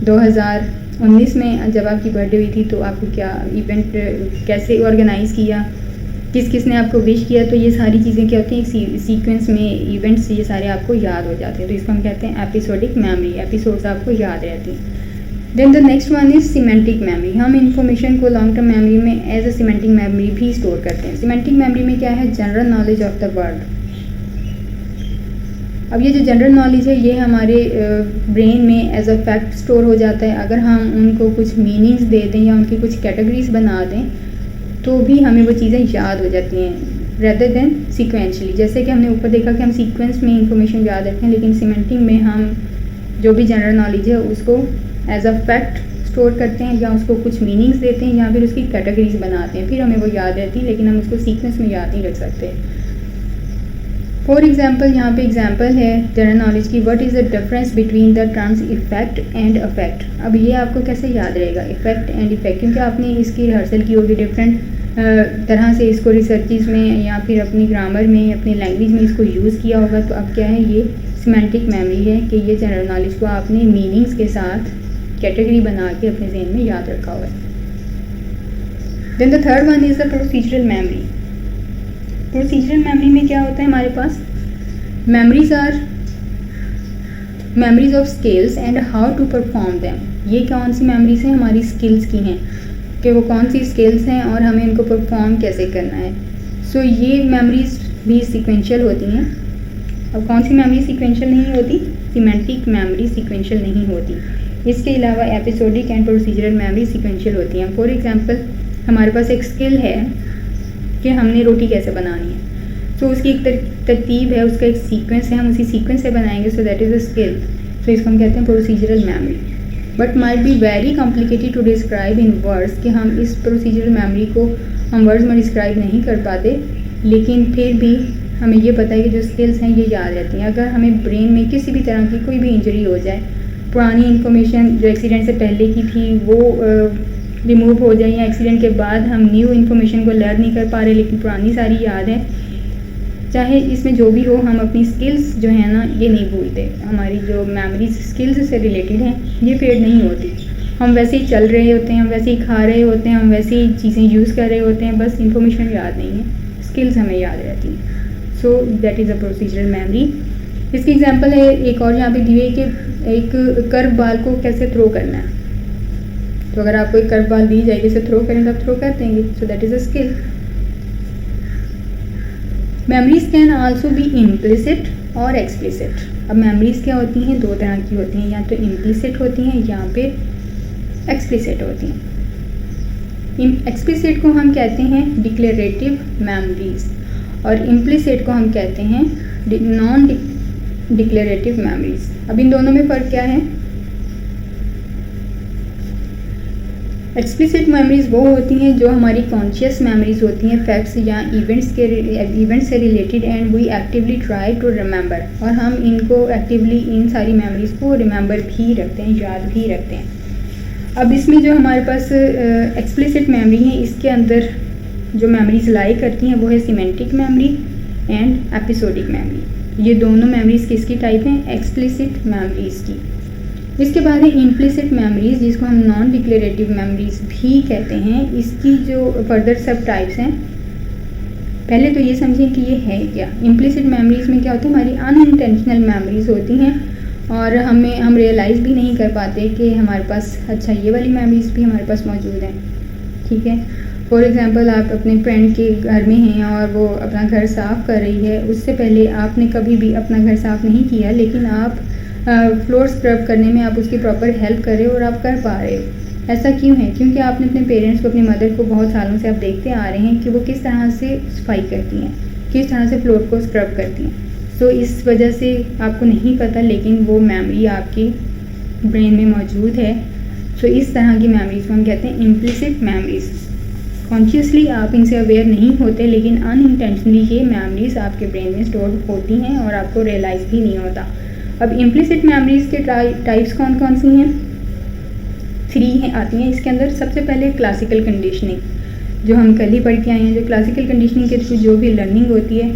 2019 में जब आपकी बर्थडे हुई थी तो आपको क्या इवेंट कैसे ऑर्गेनाइज़ किया, किस ने आपको विश किया। तो ये सारी चीज़ें क्या होती हैं, एक सीक्वेंस में इवेंट्स ये सारे आपको याद हो जाते हैं। तो इसको हम कहते हैं एपिसोडिक मेमोरी, एपिसोड्स आपको याद रहती हैं। Then the next one is semantic memory. हम इन्फॉर्मेशन को लॉन्ग टर्म मेमोरी में एज अ सिमेंटिक मेमोरी भी स्टोर करते हैं। सिमेंटिक मेमोरी में क्या है, general knowledge of the world. अब ये जो जनरल नॉलेज है ये हमारे ब्रेन में एज अ फैक्ट स्टोर हो जाता है। अगर हम उनको कुछ मीनिंग्स दे दें या उनकी कुछ कैटेगरीज बना दें तो भी हमें वो चीज़ें याद हो जाती हैं रेदर देन सीक्वेंशली। जैसे कि हमने ऊपर देखा कि हम सीक्वेंस में इंफॉर्मेशन याद रखते हैं, लेकिन सिमेंटिक में हम जो भी जनरल नॉलेज है उसको एज अ फैक्ट स्टोर करते हैं या उसको कुछ मीनिंग्स देते हैं या फिर उसकी कैटेगरीज बनाते हैं, फिर हमें वो याद रहती है, लेकिन हम उसको सीक्वेंस में याद नहीं रख सकते। फॉर एग्जाम्पल, यहाँ पे एग्जाम्पल है जनरल नॉलेज की, what is the difference between the terms effect and affect. अब ये आपको कैसे याद रहेगा, इफेक्ट एंड इफेक्ट, क्योंकि आपने इसकी रिहर्सल की होगी डिफरेंट तरह से, इसको रिसर्चेस में या फिर अपनी ग्रामर में, अपनी लैंग्वेज में इसको यूज़ किया होगा। तो अब क्या है, ये सिमेंटिक मेमोरी है कि ये जनरल नॉलेज को आपने मीनिंग्स के साथ कैटेगरी बना के अपने जहन में याद रखा हुआ है। Then the third one is the procedural memory. Procedural memory में क्या होता है हमारे पास, memories are memories of skills and how to perform them. ये कौन सी मेमोरीज हैं, हमारी स्किल्स की हैं कि वो कौन सी स्किल्स हैं और हमें इनको परफॉर्म कैसे करना है। सो ये मेमोरीज भी सीक्वेंशियल होती हैं। अब कौन सी मेमोरी सीक्वेंशियल नहीं होती, सिमेंटिक मेमोरी सीक्वेंशियल नहीं होती। इसके अलावा episodic and procedural memory sequential होती हैं। फॉर एग्जांपल, हमारे पास एक स्किल है कि हमने रोटी कैसे बनानी है, तो उसकी एक तरतीब है, उसका एक सीक्वेंस है, हम उसी सीक्वेंस से बनाएंगे, so that is a skill. तो इसको हम कहते हैं procedural memory. But might be very complicated to describe in words, कि हम इस प्रोसीजरल मेमोरी को हम वर्ड्स में डिस्क्राइब नहीं कर पाते, लेकिन फिर भी हमें ये पता है कि जो स्किल्स हैं ये याद रहती हैं। अगर हमें ब्रेन में किसी भी तरह की कोई भी इंजरी हो जाए, पुरानी इन्फॉर्मेशन जो एक्सीडेंट से पहले की थी वो रिमूव हो जाए, या एक्सीडेंट के बाद हम न्यू इन्फॉर्मेशन को लर्न नहीं कर पा रहे लेकिन पुरानी सारी याद है, चाहे इसमें जो भी हो, हम अपनी स्किल्स जो है ना ये नहीं भूलते। हमारी जो मेमोरीज स्किल्स से रिलेटेड हैं ये फेड नहीं होती। हम वैसे ही चल रहे होते हैं, हम वैसे ही खा रहे होते हैं, हम वैसे ही चीज़ें यूज़ कर रहे होते हैं, बस इन्फॉर्मेशन याद नहीं है, स्किल्स हमें याद रहती हैं। सो that is a procedural memory. इसकी एग्जांपल है एक और यहाँ पे दी हुई है कि एक कर्व बाल को कैसे थ्रो करना है। तो अगर आपको एक कर्व बाल दी जाएगी, इसे थ्रो करें तो आप थ्रो कर देंगे। सो that is a skill. Memories can also be implicit और एक्सप्लिसिट। अब मेमोरीज क्या होती हैं, दो तरह की होती हैं, या तो इम्प्लिसिट होती हैं या फिर एक्सप्लिसिट होती हैं। एक्सप्लिसिट को हम कहते हैं डिक्लेरेटिव मेमोरीज और इम्प्लिसिट को हम कहते हैं नॉन डिक्लेरेटिव मेमोरीज। अब इन दोनों में फ़र्क क्या है? एक्सप्लिसिट मेमोरीज वो होती हैं जो हमारी कॉन्शियस मेमोरीज होती हैं, फैक्ट्स या इवेंट्स से related, and we actively try to remember, और हम इनको एक्टिवली इन सारी मेमोरीज को रिमेंबर भी रखते हैं, याद भी रखते हैं। अब इसमें जो हमारे पास एक्सप्लिसिट मेमोरी है, इसके अंदर जो मेमोरीज लाई करती हैं वो है semantic memory and episodic memory. ये दोनों मेमोरीज किसकी टाइप हैं? एक्सप्लिसिट मेमोरीज की। इसके बाद है इम्प्लिसिट मेमोरीज, जिसको हम नॉन डिक्लेरेटिव मेमोरीज भी कहते हैं। इसकी जो फर्दर सब टाइप्स हैं, पहले तो ये समझें कि ये है क्या। इम्प्लिसिट मेमोरीज में क्या होता है, हमारी अनइंटेंशनल मेमोरीज होती हैं और हम रियलाइज़ भी नहीं कर पाते कि हमारे पास अच्छा ये वाली मेमोरीज भी हमारे पास मौजूद हैं। ठीक है, फॉर एग्ज़ाम्पल आप अपने फ्रेंड के घर में हैं और वो अपना घर साफ़ कर रही है, उससे पहले आपने कभी भी अपना घर साफ़ नहीं किया, लेकिन आप फ्लोर स्क्रब करने में आप उसकी प्रॉपर हेल्प कर रहे हो और आप कर पा रहे हो। ऐसा क्यों है? क्योंकि आपने अपने पेरेंट्स को, अपनी मदर को बहुत सालों से आप देखते आ रहे हैं कि वो किस तरह से सफाई करती हैं, किस तरह से फ्लोर को स्क्रब करती हैं। सो इस वजह से आपको नहीं पता, लेकिन वो मेमोरी आपकी ब्रेन में मौजूद है। सो इस तरह की मेमोरीज को हम कहते हैं इम्प्लिसिट मेमोरीज। कॉन्शियसली आप इनसे अवेयर नहीं होते, लेकिन अनइंटेंशनली ये मेमोरीज आपके ब्रेन में स्टोर होती हैं और आपको रियलाइज़ भी नहीं होता। अब इम्प्लिसिट मेमोरीज के टाइप्स कौन कौन सी हैं? 3 आती हैं इसके अंदर। सबसे पहले क्लासिकल कंडीशनिंग, जो हम कल ही पढ़ के आए हैं। जो क्लासिकल कंडीशनिंग के थ्रू जो भी लर्निंग होती है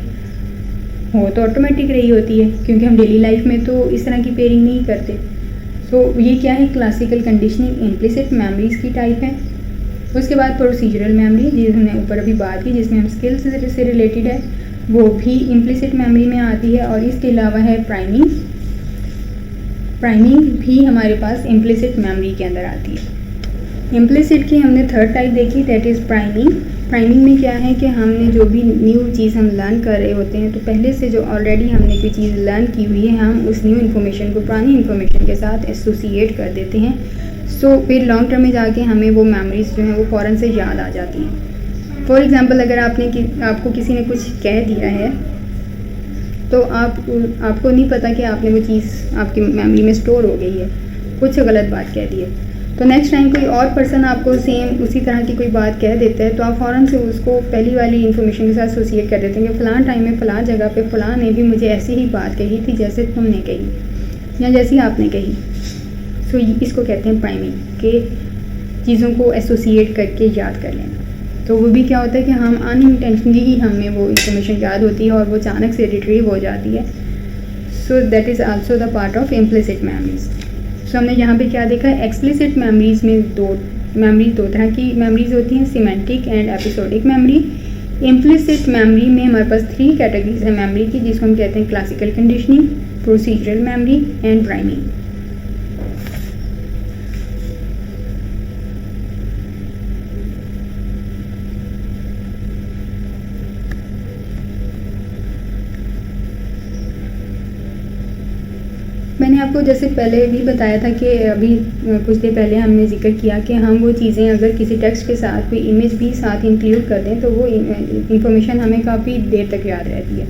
वो तो ऑटोमेटिक रही होती है, क्योंकि हम डेली लाइफ में तो इस तरह की पेयरिंग नहीं करते। सो ये क्या है? क्लासिकल कंडीशनिंग इम्प्लिसिट मेमोरीज की टाइप है। उसके बाद प्रोसीजरल मेमोरी, जिस हमने ऊपर अभी बात की, जिसमें हम स्किल्स से रिलेटेड है, वो भी इम्प्लिसिट मेमोरी में आती है। और इसके अलावा है प्राइमिंग। प्राइमिंग भी हमारे पास इम्प्लिसिट मेमोरी के अंदर आती है। इम्प्लिसिट की हमने थर्ड टाइप देखी, दैट इज़ प्राइमिंग। प्राइमिंग में क्या है कि हमने जो भी न्यू चीज़ हम लर्न कर रहे होते हैं, तो पहले से जो ऑलरेडी हमने कोई चीज़ लर्न की हुई है, हम उस न्यू इन्फॉर्मेशन को पुरानी इन्फॉर्मेशन के साथ एसोसिएट कर देते हैं। सो फिर लॉन्ग टर्म में जाके हमें वो मेमोरीज जो हैं वो फ़ौरन से याद आ जाती हैं। फॉर एग्ज़ाम्पल, अगर आपको किसी ने कुछ कह दिया है, तो आपको नहीं पता कि आपने वो चीज़ आपकी मेमोरी में स्टोर हो गई है, कुछ गलत बात कह दी है। तो नेक्स्ट टाइम कोई और पर्सन आपको सेम उसी तरह की कोई बात कह देता है, तो आप फ़ौरन से उसको पहली वाली इन्फॉर्मेशन के साथ एसोसिएट कर देते हैं कि फ़लाँ टाइम में फ़लाँ जगह पे फ़लाँ ने भी मुझे ऐसी ही बात कही थी जैसे तुमने कही या जैसी आपने कही। सो इसको कहते हैं प्राइमिंग, के चीज़ों को एसोसिएट करके याद कर लेना। तो वो भी क्या होता है कि हम अनइंटेंशनली ही हमें वो इन्फॉर्मेशन याद होती है और वो अचानक से रिट्रीव हो जाती है। So that is also the part of implicit memories. सो हमने यहाँ पे क्या देखा? एक्सप्लिसिट मेमोरीज में दो तरह की मेमोरीज होती हैं, semantic and episodic memory. Implicit memory में हमारे पास 3 कैटेगरीज है मेमोरी की, जिसको हम कहते हैं classical conditioning, procedural memory and priming. मैंने आपको जैसे पहले भी बताया था कि अभी कुछ देर पहले हमने जिक्र किया कि हम वो चीज़ें अगर किसी टेक्स्ट के साथ कोई इमेज भी साथ इंक्लूड कर दें तो वो इन्फॉर्मेशन हमें काफ़ी देर तक याद रहती है।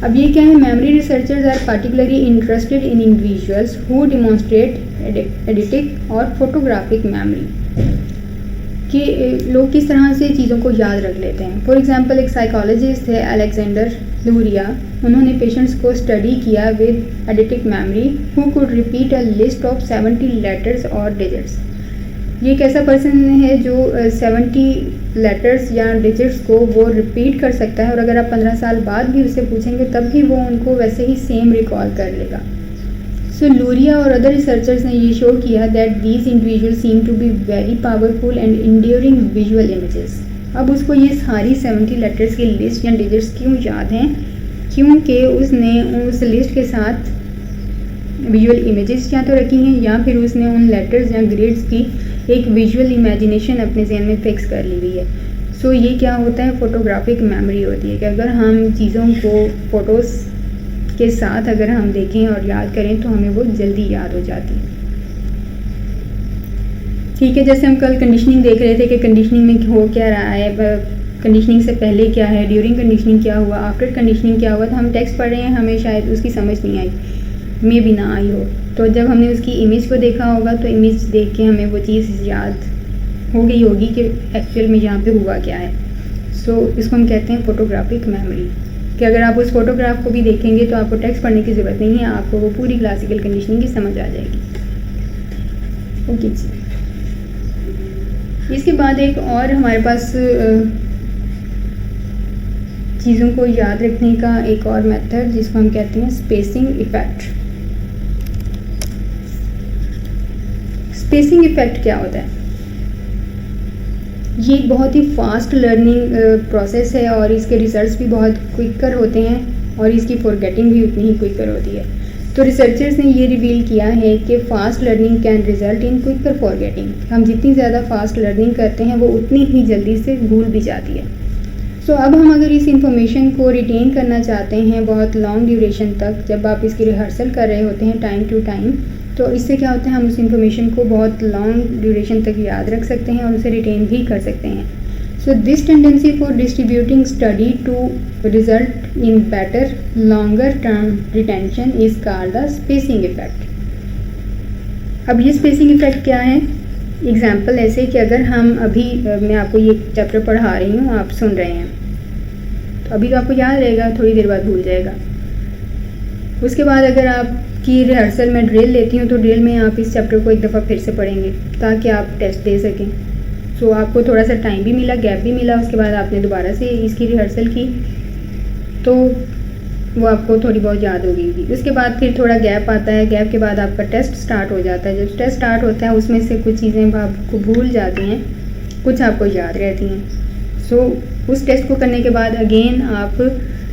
अब ये क्या है, memory researchers are particularly interested in individuals who demonstrate eidetic or photographic memory, कि लोग किस तरह से चीज़ों को याद रख लेते हैं। फॉर एग्जांपल एक साइकोलॉजिस्ट थे अलेक्जेंडर लूरिया, उन्होंने पेशेंट्स को स्टडी किया with eidetic memory who could repeat a list of 70 letters or digits. ये एक ऐसा पर्सन है जो 70 लेटर्स या डिजिट्स को वो रिपीट कर सकता है, और अगर आप 15 साल बाद भी उससे पूछेंगे तब भी वो उनको वैसे ही सेम रिकॉल कर लेगा। सो लूरिया और अदर रिसर्चर्स ने ये शो किया that these individual seem to be very powerful and enduring visual images. अब उसको ये सारी 70 लेटर्स की लिस्ट या डिजिट्स क्यों याद हैं, क्योंकि उसने उस लिस्ट के साथ विजुअल इमेजेस या तो रखी हैं, या फिर उसने उन लेटर्स या ग्रेड्स की एक विजुअल इमेजिनेशन अपने जहन में फिक्स कर ली हुई है। सो ये क्या होता है, फोटोग्राफिक मेमोरी होती है कि अगर हम चीज़ों को फ़ोटोज़ के साथ अगर हम देखें और याद करें तो हमें वो जल्दी याद हो जाती है। ठीक है, जैसे हम कल कंडीशनिंग देख रहे थे कि कंडीशनिंग में हो क्या रहा है, कंडीशनिंग से पहले क्या है, ड्यूरिंग कंडीशनिंग क्या हुआ, आफ्टर कंडीशनिंग क्या हुआ। तो हम टेक्स्ट पढ़ रहे हैं, हमें शायद उसकी समझ नहीं आई, में भी ना आई हो, तो जब हमने उसकी इमेज को देखा होगा तो इमेज देख के हमें वो चीज़ याद हो गई होगी कि एक्चुअल में यहाँ पे हुआ क्या है। सो इसको हम कहते हैं फोटोग्राफिक मेमोरी, कि अगर आप उस फोटोग्राफ को भी देखेंगे तो आपको टेक्स्ट पढ़ने की ज़रूरत नहीं है, आपको वो पूरी क्लासिकल कंडीशनिंग की समझ आ जाएगी। ओके जी, इसके बाद एक और हमारे पास चीज़ों को याद रखने का एक और मेथड जिसको हम कहते हैं स्पेसिंग इफ़ेक्ट। स्पेसिंग इफ़ेक्ट क्या होता है, ये एक बहुत ही फास्ट लर्निंग प्रोसेस है और इसके रिजल्ट्स भी बहुत क्विकर होते हैं और इसकी फॉरगेटिंग भी उतनी ही क्विकर होती है। तो रिसर्चर्स ने ये रिवील किया है कि fast learning can result in quicker forgetting. हम जितनी ज़्यादा फास्ट लर्निंग करते हैं वो उतनी ही जल्दी से भूल भी जाती है। सो अब हम अगर इस इंफॉर्मेशन को रिटेन करना चाहते हैं बहुत लॉन्ग ड्यूरेशन तक, जब आप इसकी रिहर्सल कर रहे होते हैं टाइम टू टाइम, तो इससे क्या होता है, हम उस इंफॉर्मेशन को बहुत लॉन्ग ड्यूरेशन तक याद रख सकते हैं और उसे रिटेन भी कर सकते हैं। So this tendency for distributing study to result in better longer term retention is called the spacing effect. अब ये स्पेसिंग इफेक्ट क्या है, एग्जाम्पल ऐसे कि अगर हम अभी मैं आपको ये चैप्टर पढ़ा रही हूँ, आप सुन रहे हैं, तो अभी तो आपको याद रहेगा, थोड़ी देर बाद भूल जाएगा। उसके बाद अगर आपकी रिहर्सल में ड्रिल लेती हूँ तो ड्रिल में आप इस चैप्टर को एक दफ़ा फिर से पढ़ेंगे ताकि आप टेस्ट दे सकें। सो आपको थोड़ा सा टाइम भी मिला, गैप भी मिला, उसके बाद आपने दोबारा से इसकी रिहर्सल की तो वो आपको थोड़ी बहुत याद हो गई थी। उसके बाद फिर थोड़ा गैप आता है, गैप के बाद आपका टेस्ट स्टार्ट हो जाता है। जब टेस्ट स्टार्ट होता है उसमें से कुछ चीज़ें आपको भूल जाती हैं, कुछ आपको याद रहती हैं। सो उस टेस्ट को करने के बाद अगेन आप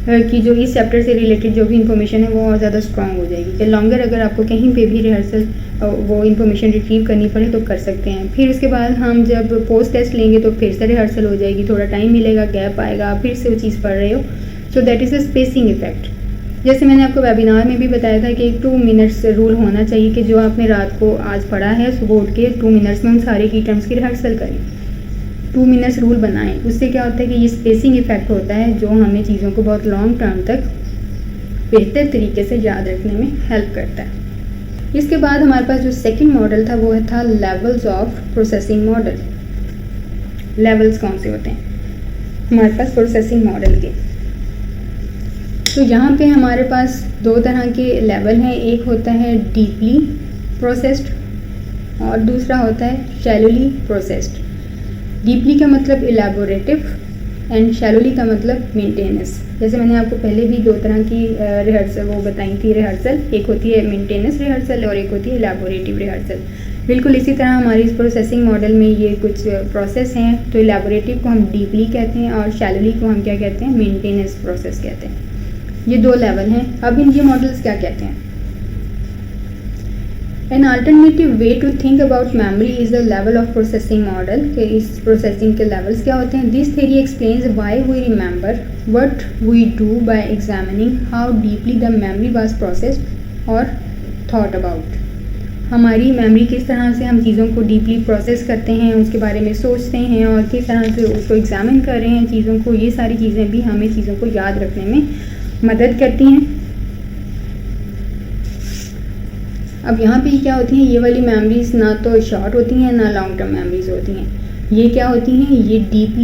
कि जो इस चैप्टर से रिलेटेड जो भी इंफॉर्मेशन है वो और ज़्यादा स्ट्रॉन्ग हो जाएगी कि लॉन्गर अगर आपको कहीं पे भी रिहर्सल वो इंफॉर्मेशन रिट्रीव करनी पड़े तो कर सकते हैं। फिर उसके बाद हम जब पोस्ट टेस्ट लेंगे तो फिर से रिहर्सल हो जाएगी, थोड़ा टाइम मिलेगा, गैप आएगा, फिर से वो चीज़ पढ़ रहे हो। सो that is a spacing effect. जैसे मैंने आपको वेबिनार में भी बताया था कि एक 2 मिनट्स रूल होना चाहिए कि जो आपने रात को आज पढ़ा है सुबह उठ के 2 मिनट्स में उन सारे की टर्म्स की रिहर्सल करें। 2 मिनट्स रूल बनाएं। उससे क्या होता है कि ये स्पेसिंग इफेक्ट होता है जो हमें चीज़ों को बहुत लॉन्ग टर्म तक बेहतर तरीके से याद रखने में हेल्प करता है। इसके बाद हमारे पास जो सेकंड मॉडल था वो था levels of processing model. Levels कौन से होते हैं हमारे पास प्रोसेसिंग मॉडल के, तो यहाँ पे हमारे पास 2 तरह के लेवल हैं। एक होता है डीपली प्रोसेस्ड और दूसरा होता है शैलोली प्रोसेस्ड। डीपली का मतलब इलेबोरेटिव एंड शैलोली का मतलब मेंटेनेंस। जैसे मैंने आपको पहले भी 2 तरह की रिहर्सल वो बताई थी रिहर्सल, एक होती है मेंटेनेंस रिहर्सल और एक होती है इलेबोरेटिव रिहर्सल। बिल्कुल इसी तरह हमारी इस प्रोसेसिंग मॉडल में ये कुछ प्रोसेस हैं। तो इलेबोरेटिव को हम डीपली कहते हैं और शैलोली को हम क्या कहते हैं, मेंटेनेंस प्रोसेस कहते हैं। ये 2 लेवल हैं। अब इन ये मॉडल्स क्या कहते हैं? An alternative way to think about memory is the level of processing model। कि इस प्रोसेसिंग के लेवल्स क्या होते हैं? This theory explains why we remember what we do by examining how deeply the memory was processed or thought about। हमारी memory किस तरह से हम चीज़ों को डीपली प्रोसेस करते हैं, उसके बारे में सोचते हैं और किस तरह से उसको एग्जामिन कर रहे हैं चीज़ों को, ये सारी चीज़ें भी हमें चीज़ों को याद रखने में मदद करती हैं। अब यहाँ पे क्या होती हैं, ये वाली मेमोरीज़ ना तो शॉर्ट होती हैं ना लॉन्ग टर्म मेमोरीज़ होती हैं। ये क्या होती हैं, ये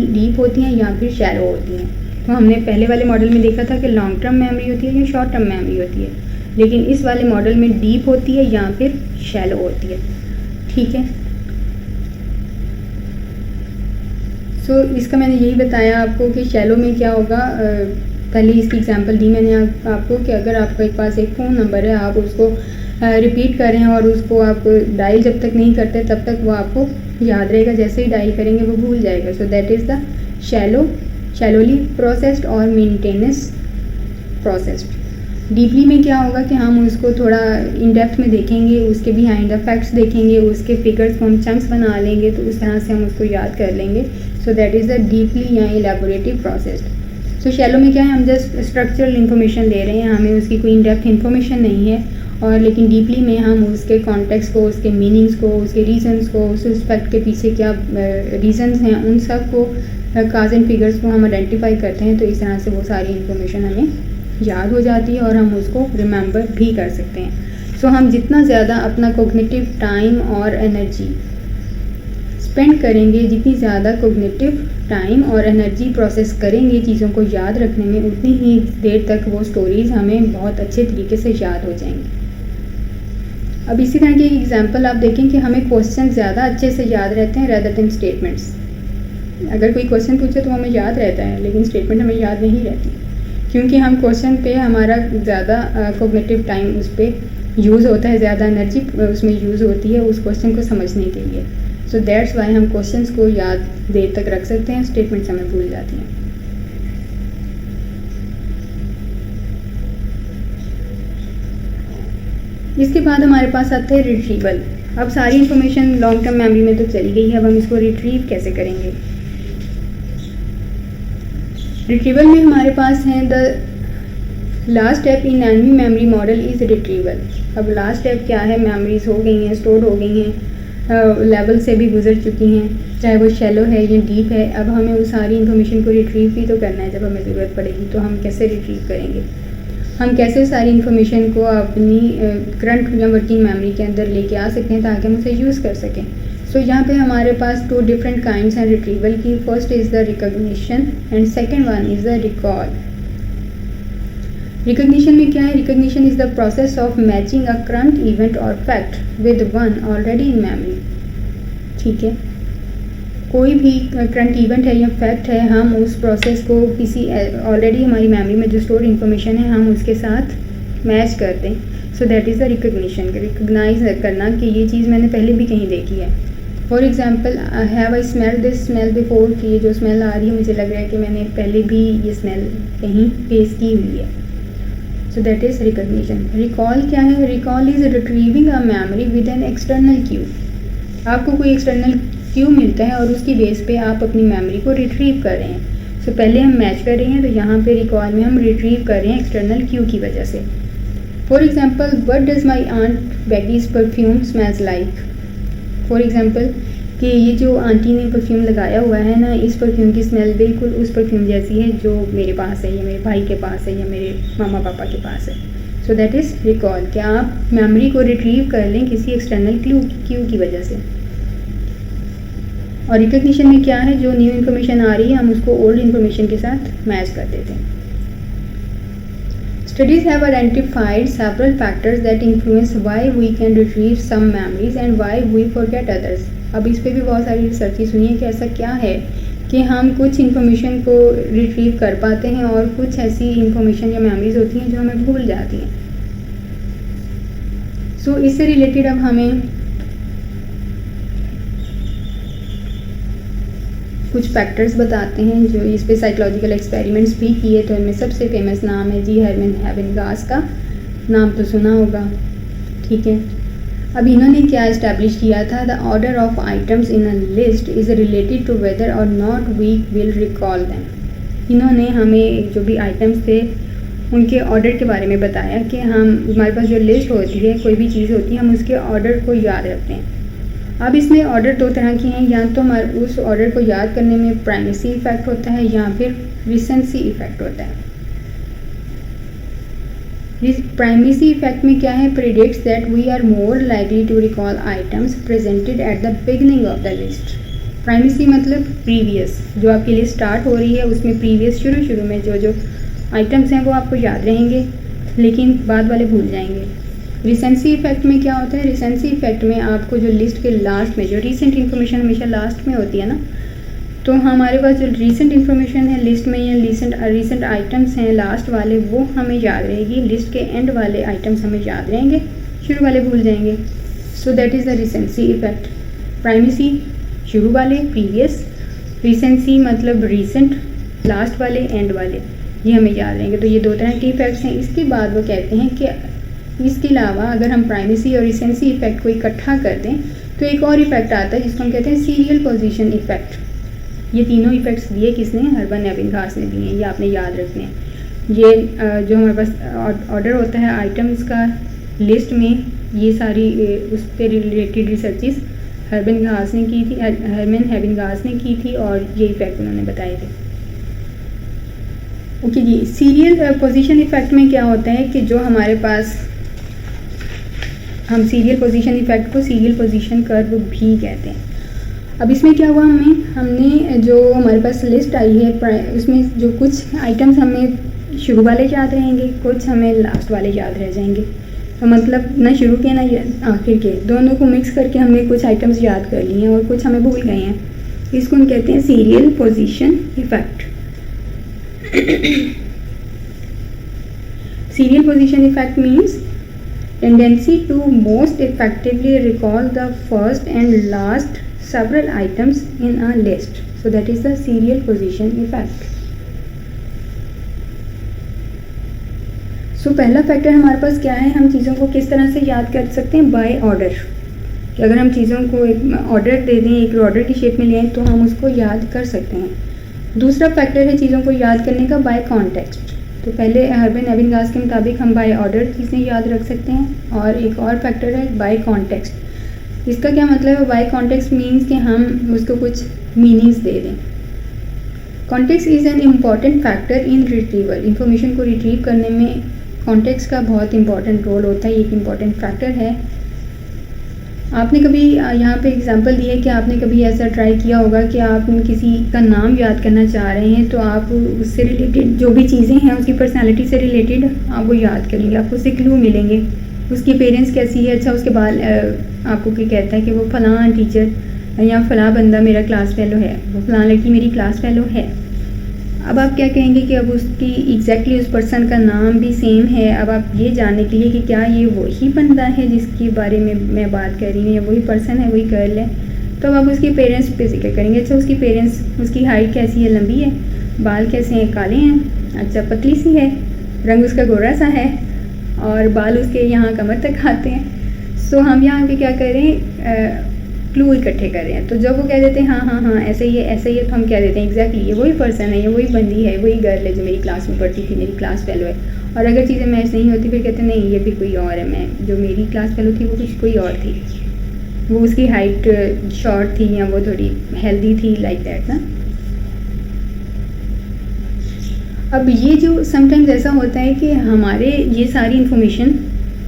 डीप होती हैं या फिर शैलो होती हैं। तो हमने पहले वाले मॉडल में देखा था कि लॉन्ग टर्म मेमोरी होती है या शॉर्ट टर्म मेमोरी होती है, लेकिन इस वाले मॉडल में डीप होती है या फिर शैलो होती है। ठीक है, सो इसका मैंने यही बताया आपको कि शैलो में क्या होगा। पहले इसकी एग्जांपल दी मैंने आपको कि अगर आपके पास एक फ़ोन नंबर है, आप उसको रिपीट कर रहे हैं और उसको आप डायल जब तक नहीं करते तब तक वो आपको याद रहेगा, जैसे ही डायल करेंगे वो भूल जाएगा। So that is the shallowly processed or maintenance processed. Deeply में क्या होगा कि हम उसको थोड़ा इन डेप्थ में देखेंगे, उसके बिहाइंड द फैक्ट्स देखेंगे, उसके फिगर्स को हम चंक्स बना लेंगे, तो उस तरह से हम उसको याद कर लेंगे। So that is the deeply या इलेबोरेटिव प्रोसेस्ड। सो शैलो में क्या है, हम जस्ट स्ट्रक्चरल इन्फॉर्मेशन ले रहे हैं, हमें उसकी कोई इन डेप्थ इन्फॉर्मेशन नहीं है। और लेकिन डीपली में हम उसके कॉन्टेक्स्ट को, उसके मीनिंग्स को, उसके रीजंस को, उस फैक्ट के पीछे क्या रीजंस हैं, उन सब को काज एंड फिगर्स को हम आइडेंटिफाई करते हैं। तो इस तरह से वो सारी इन्फॉर्मेशन हमें याद हो जाती है और हम उसको रिमेंबर भी कर सकते हैं। सो हम जितना ज़्यादा अपना कोग्निटिव टाइम और एनर्जी स्पेंड करेंगे, जितनी ज़्यादा कोग्निटिव टाइम और एनर्जी प्रोसेस करेंगे चीज़ों को याद रखने में, उतनी ही देर तक वो स्टोरीज़ हमें बहुत अच्छे तरीके से याद हो जाएंगी। अब इसी तरह की एक एग्जांपल आप देखें कि हमें क्वेश्चन ज़्यादा अच्छे से याद रहते हैं रेदर देन स्टेटमेंट्स। अगर कोई क्वेश्चन पूछे तो हमें याद रहता है, लेकिन स्टेटमेंट हमें याद नहीं रहती, क्योंकि हम क्वेश्चन पे हमारा ज़्यादा कोग्निटिव टाइम उस पर यूज़ होता है, ज़्यादा एनर्जी उसमें यूज़ होती है उस क्वेश्चन को समझने के लिए। सो दैट्स वाई हम क्वेश्चंस को याद देर तक रख सकते हैं, स्टेटमेंट्स हमें भूल जाती हैं। इसके बाद हमारे पास आता है रिट्रीवल। अब सारी इन्फॉर्मेशन लॉन्ग टर्म मेमोरी में तो चली गई है, अब हम इसको रिट्रीव कैसे करेंगे। रिट्रीवल में हमारे पास है the last step in any memory model is retrieval. अब लास्ट स्टेप क्या है, मेमोरीज हो गई हैं, स्टोर हो गई हैं, लेवल से भी गुजर चुकी हैं, चाहे वो शैलो है या डीप है। अब हमें उस सारी इन्फॉर्मेशन को रिट्रीव भी तो करना है जब हमें ज़रूरत पड़ेगी। तो हम कैसे रिट्रीव करेंगे, हम कैसे सारी इन्फॉर्मेशन को अपनी करंट या वर्किंग मेमोरी के अंदर लेके आ सकते हैं ताकि हम उसे यूज़ कर सकें। सो यहाँ पे हमारे पास 2 डिफरेंट काइंड्स हैं रिट्रीवल की। First is the recognition and second one is the recall. Recognition में क्या है, recognition is the process of matching a current event or fact with one already in memory. ठीक है, कोई भी करंट इवेंट है या फैक्ट है, हम उस प्रोसेस को किसी ऑलरेडी हमारी मेमोरी में जो स्टोर इन्फॉर्मेशन है हम उसके साथ मैच कर दें। So that is the recognition. Recognise करना कि ये चीज़ मैंने पहले भी कहीं देखी है। For example, have I smell this smell before, कि ये जो स्मेल आ रही है मुझे लग रहा है कि मैंने पहले भी ये स्मेल कहीं फेस की हुई है। So that is recognition. Recall क्या है, recall is retrieving a memory with an external Q. आपको कोई एक्सटर्नल क्यू मिलता है और उसकी बेस पे आप अपनी मेमोरी को रिट्रीव कर रहे हैं। सो पहले हम मैच कर रहे हैं, तो यहाँ पे रिकॉल में हम रिट्रीव कर रहे हैं एक्सटर्नल क्यू की वजह से। For example, what does my aunt Peggy's perfume smells like. For example कि ये जो आंटी ने परफ्यूम लगाया हुआ है ना, इस परफ्यूम की स्मेल बिल्कुल उस परफ्यूम जैसी है जो मेरे पास है या मेरे भाई के पास है या मेरे मामा पापा के पास है। सो दैट इज़ रिकॉल, कि आप मेमोरी को रिट्रीव कर लें किसी एक्सटर्नल क्यू की वजह से। और रिकॉग्निशन में क्या है, जो न्यू इन्फॉर्मेशन आ रही है हम उसको ओल्ड इन्फॉर्मेशन के साथ मैच कर देते हैं। Studies have identified several factors that influence why we can retrieve some memories and why we forget others. अब इस पे भी बहुत सारी रिसर्च सुनी है कि ऐसा क्या है कि हम कुछ इन्फॉर्मेशन को रिट्रीव कर पाते हैं और कुछ ऐसी इन्फॉर्मेशन या मेमोरीज होती हैं जो हमें भूल जाती हैं। सो इससे रिलेटेड अब हमें कुछ फैक्टर्स बताते हैं जो इस पे साइकोलॉजिकल एक्सपेरिमेंट्स भी किए। तो इनमें सबसे फेमस नाम है जी हरमन हेविंगास का, नाम तो सुना होगा। ठीक है, अब इन्होंने क्या इस्टेब्लिश किया था, the order of items in a list is related to whether or not we will recall them. इन्होंने हमें जो भी आइटम्स थे उनके ऑर्डर के बारे में बताया कि हमारे पास जो लिस्ट होती है, कोई भी चीज़ होती है, हम उसके ऑर्डर को याद रखते हैं। अब इसमें ऑर्डर 2 तरह की हैं, या तो हमारे उस ऑर्डर को याद करने में प्राइमेसी इफेक्ट होता है या फिर रिसेंसी इफेक्ट होता है। प्राइमेसी इफेक्ट में क्या है, predicts that we are more likely to recall items presented at the beginning of the list. Primacy मतलब प्रीवियस, जो आपकी लिस्ट स्टार्ट हो रही है उसमें प्रीवियस शुरू में जो आइटम्स हैं वो आपको याद रहेंगे, लेकिन बाद वाले भूल जाएंगे। रिसेंसी इफेक्ट में क्या होता है, रिसेंसी इफेक्ट में आपको जो लिस्ट के लास्ट में, जो रिसेंट इन्फॉर्मेशन हमेशा लास्ट में होती है ना, तो हमारे पास जो रिसेंट इन्फॉर्मेशन है लिस्ट में या रिसेंट आइटम्स हैं लास्ट वाले, वो हमें याद रहेगी। लिस्ट के एंड वाले आइटम्स हमें याद रहेंगे, शुरू वाले भूल जाएंगे। सो that is the recency effect. Primacy शुरू वाले प्रीवियस, रिसेंसी मतलब रिसेंट, लास्ट वाले एंड वाले, ये हमें याद रहेंगे। तो ये दो तरह के इफेक्ट्स हैं। इसके बाद वो कहते हैं कि इसके अलावा अगर हम प्राइमेसी और रिसेंसी इफेक्ट को इकट्ठा कर दें तो एक और इफेक्ट आता है जिसको हम कहते हैं सीरियल पोजीशन इफेक्ट। ये तीनों इफेक्ट्स दिए किसने, हर्बन एबिंगास ने दिए हैं, ये आपने याद रखने हैं। ये जो हमारे पास ऑर्डर होता है आइटम्स का लिस्ट में, ये सारी उस पर रिलेटेड रिसर्चेस हर्बन एबिंगास ने की थी और ये इफेक्ट उन्होंने बताए थे। ओके जी, सीरियल पोजीशन इफेक्ट में क्या होता है कि जो हमारे पास, हम सीरियल पोजीशन इफेक्ट को सीरियल पोजीशन कर्व भी कहते हैं। अब इसमें क्या हुआ, हमने जो हमारे पास लिस्ट आई है उसमें जो कुछ आइटम्स हमें शुरू वाले याद रहेंगे, कुछ हमें लास्ट वाले याद रह जाएंगे। तो मतलब ना शुरू के ना आखिर के, दोनों को मिक्स करके हमने कुछ आइटम्स याद कर लिए हैं और कुछ हमें भूल गए हैं। इसको हम कहते हैं serial position effect. Serial position effect means tendency to most effectively recall the first and last several items in a list. So that is the serial position effect. So पहला फैक्टर हमारे पास क्या है, हम चीज़ों को किस तरह से याद कर सकते हैं, बाय ऑर्डर। कि अगर हम चीज़ों को एक ऑर्डर दे दें, एक ऑर्डर की शेप में लें तो हम उसको याद कर सकते हैं। दूसरा फैक्टर है चीज़ों को याद करने का बाय कॉन्टेक्स्ट। तो पहले हर्बन एबिंगास के मुताबिक हम बाय ऑर्डर चीज़ें याद रख सकते हैं, और एक और फैक्टर है बाय कॉन्टेक्स्ट। इसका क्या मतलब है, बाय कॉन्टेक्स्ट मीन्स कि हम उसको कुछ मीनिंग्स दे दें। Context is an important factor in retrieval. Information को रिट्रीव करने में कॉन्टेक्स्ट का बहुत इंपॉर्टेंट रोल होता है, एक इम्पॉर्टेंट फैक्टर है। आपने कभी यहाँ पे एग्जांपल दिया है कि आपने कभी ऐसा ट्राई किया होगा कि आप किसी का नाम याद करना चाह रहे हैं, तो आप उससे रिलेटेड जो भी चीज़ें हैं उसकी पर्सनालिटी से रिलेटेड आप वो याद करेंगे, आपको उससे क्लू मिलेंगे। उसकी पेरेंट्स कैसी है, अच्छा उसके बाद आपको क्या कहता है कि वो फ़लाँ टीचर या फ़लाँ बंदा मेरा क्लास फेलो है, वो फ़लाँ लड़की मेरी क्लास फेलो है। अब आप क्या कहेंगे कि अब उसकी एग्जैक्टली उस पर्सन का नाम भी सेम है। अब आप ये जानने के लिए कि क्या ये वही बंदा है जिसके बारे में मैं बात कर रही हूँ, या वही पर्सन है, वही गर्ल है, तो अब आप उसके पेरेंट्स पे जिक्र करेंगे। अच्छा उसकी पेरेंट्स, उसकी हाइट कैसी है, लंबी है, बाल कैसे हैं, काले हैं, अच्छा पतली सी है, रंग उसका गोरा सा है, और बाल उसके यहाँ कमर तक आते हैं। सो हम यहाँ पे क्या करें, क्लू इकट्ठे कर रहे हैं। तो जब वो कह देते हैं हाँ ऐसे ही है, तो हम क्या देते हैं एग्जैक्टली ये वही पर्सन है, ये वही बंदी है, वही गर्ल है जो मेरी क्लास में पढ़ती थी, मेरी क्लास फेलो है। और अगर चीज़ें मैच नहीं होती फिर कहते हैं नहीं ये भी कोई और है, मैं जो मेरी क्लास फेलो थी वो कुछ कोई और थी, वो उसकी हाइट शॉर्ट थी या वो थोड़ी हेल्दी थी, लाइक दैट ना। अब ये जो समटाइम्स ऐसा होता है कि हमारे ये सारी इन्फॉर्मेशन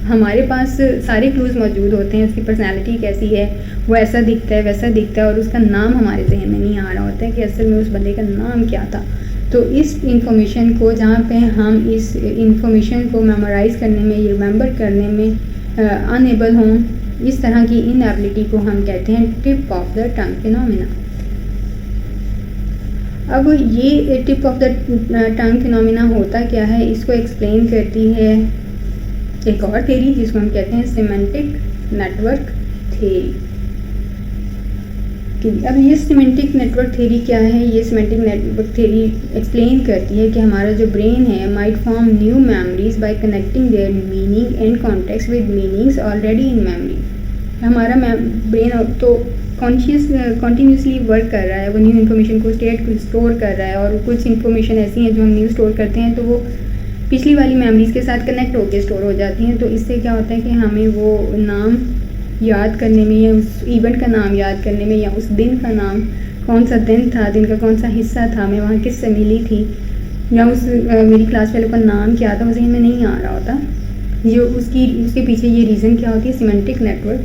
हमारे पास सारे क्लूज़ मौजूद होते हैं, उसकी पर्सनालिटी कैसी है, वो ऐसा दिखता है वैसा दिखता है, और उसका नाम हमारे जहन में नहीं आ रहा होता है कि असल में उस बंदे का नाम क्या था। तो इस इंफॉर्मेशन को, जहाँ पे हम इस इंफॉर्मेशन को मेमोराइज़ करने में, रिमेंबर करने में अनएबल हों, इस तरह की इनएबिलिटी को हम कहते हैं tip of the tongue phenomena. अब ये tip of the tongue phenomena होता क्या है, इसको एक्सप्लेन करती है एक और थ्योरी जिसको हम कहते हैं सिमेंटिक नेटवर्क थ्योरी। अब ये सिमेंटिक नेटवर्क थ्योरी क्या है, ये सिमेंटिक नेटवर्क थ्योरी एक्सप्लेन करती है कि हमारा जो ब्रेन है might form new memories bye connecting there meaning and context with meanings already in memory. हमारा ब्रेन तो कॉन्टीन्यूसली वर्क कर रहा है, वो न्यू इन्फॉर्मेशन को स्टोर कर रहा है, और कुछ इन्फॉर्मेशन ऐसी है जो हम न्यू स्टोर करते हैं तो वो पिछली वाली मेमोरीज़ के साथ कनेक्ट होकर स्टोर हो जाती हैं। तो इससे क्या होता है कि हमें वो नाम याद करने में, या उस इवेंट का नाम याद करने में, या उस दिन का नाम, कौन सा दिन था, दिन का कौन सा हिस्सा था, मैं वहाँ किससे मिली थी, या उस मेरी क्लास फेलो का नाम क्या था वो जहन में नहीं आ रहा होता, ये उसके पीछे ये रीज़न क्या होती है, सिमेंटिक नेटवर्क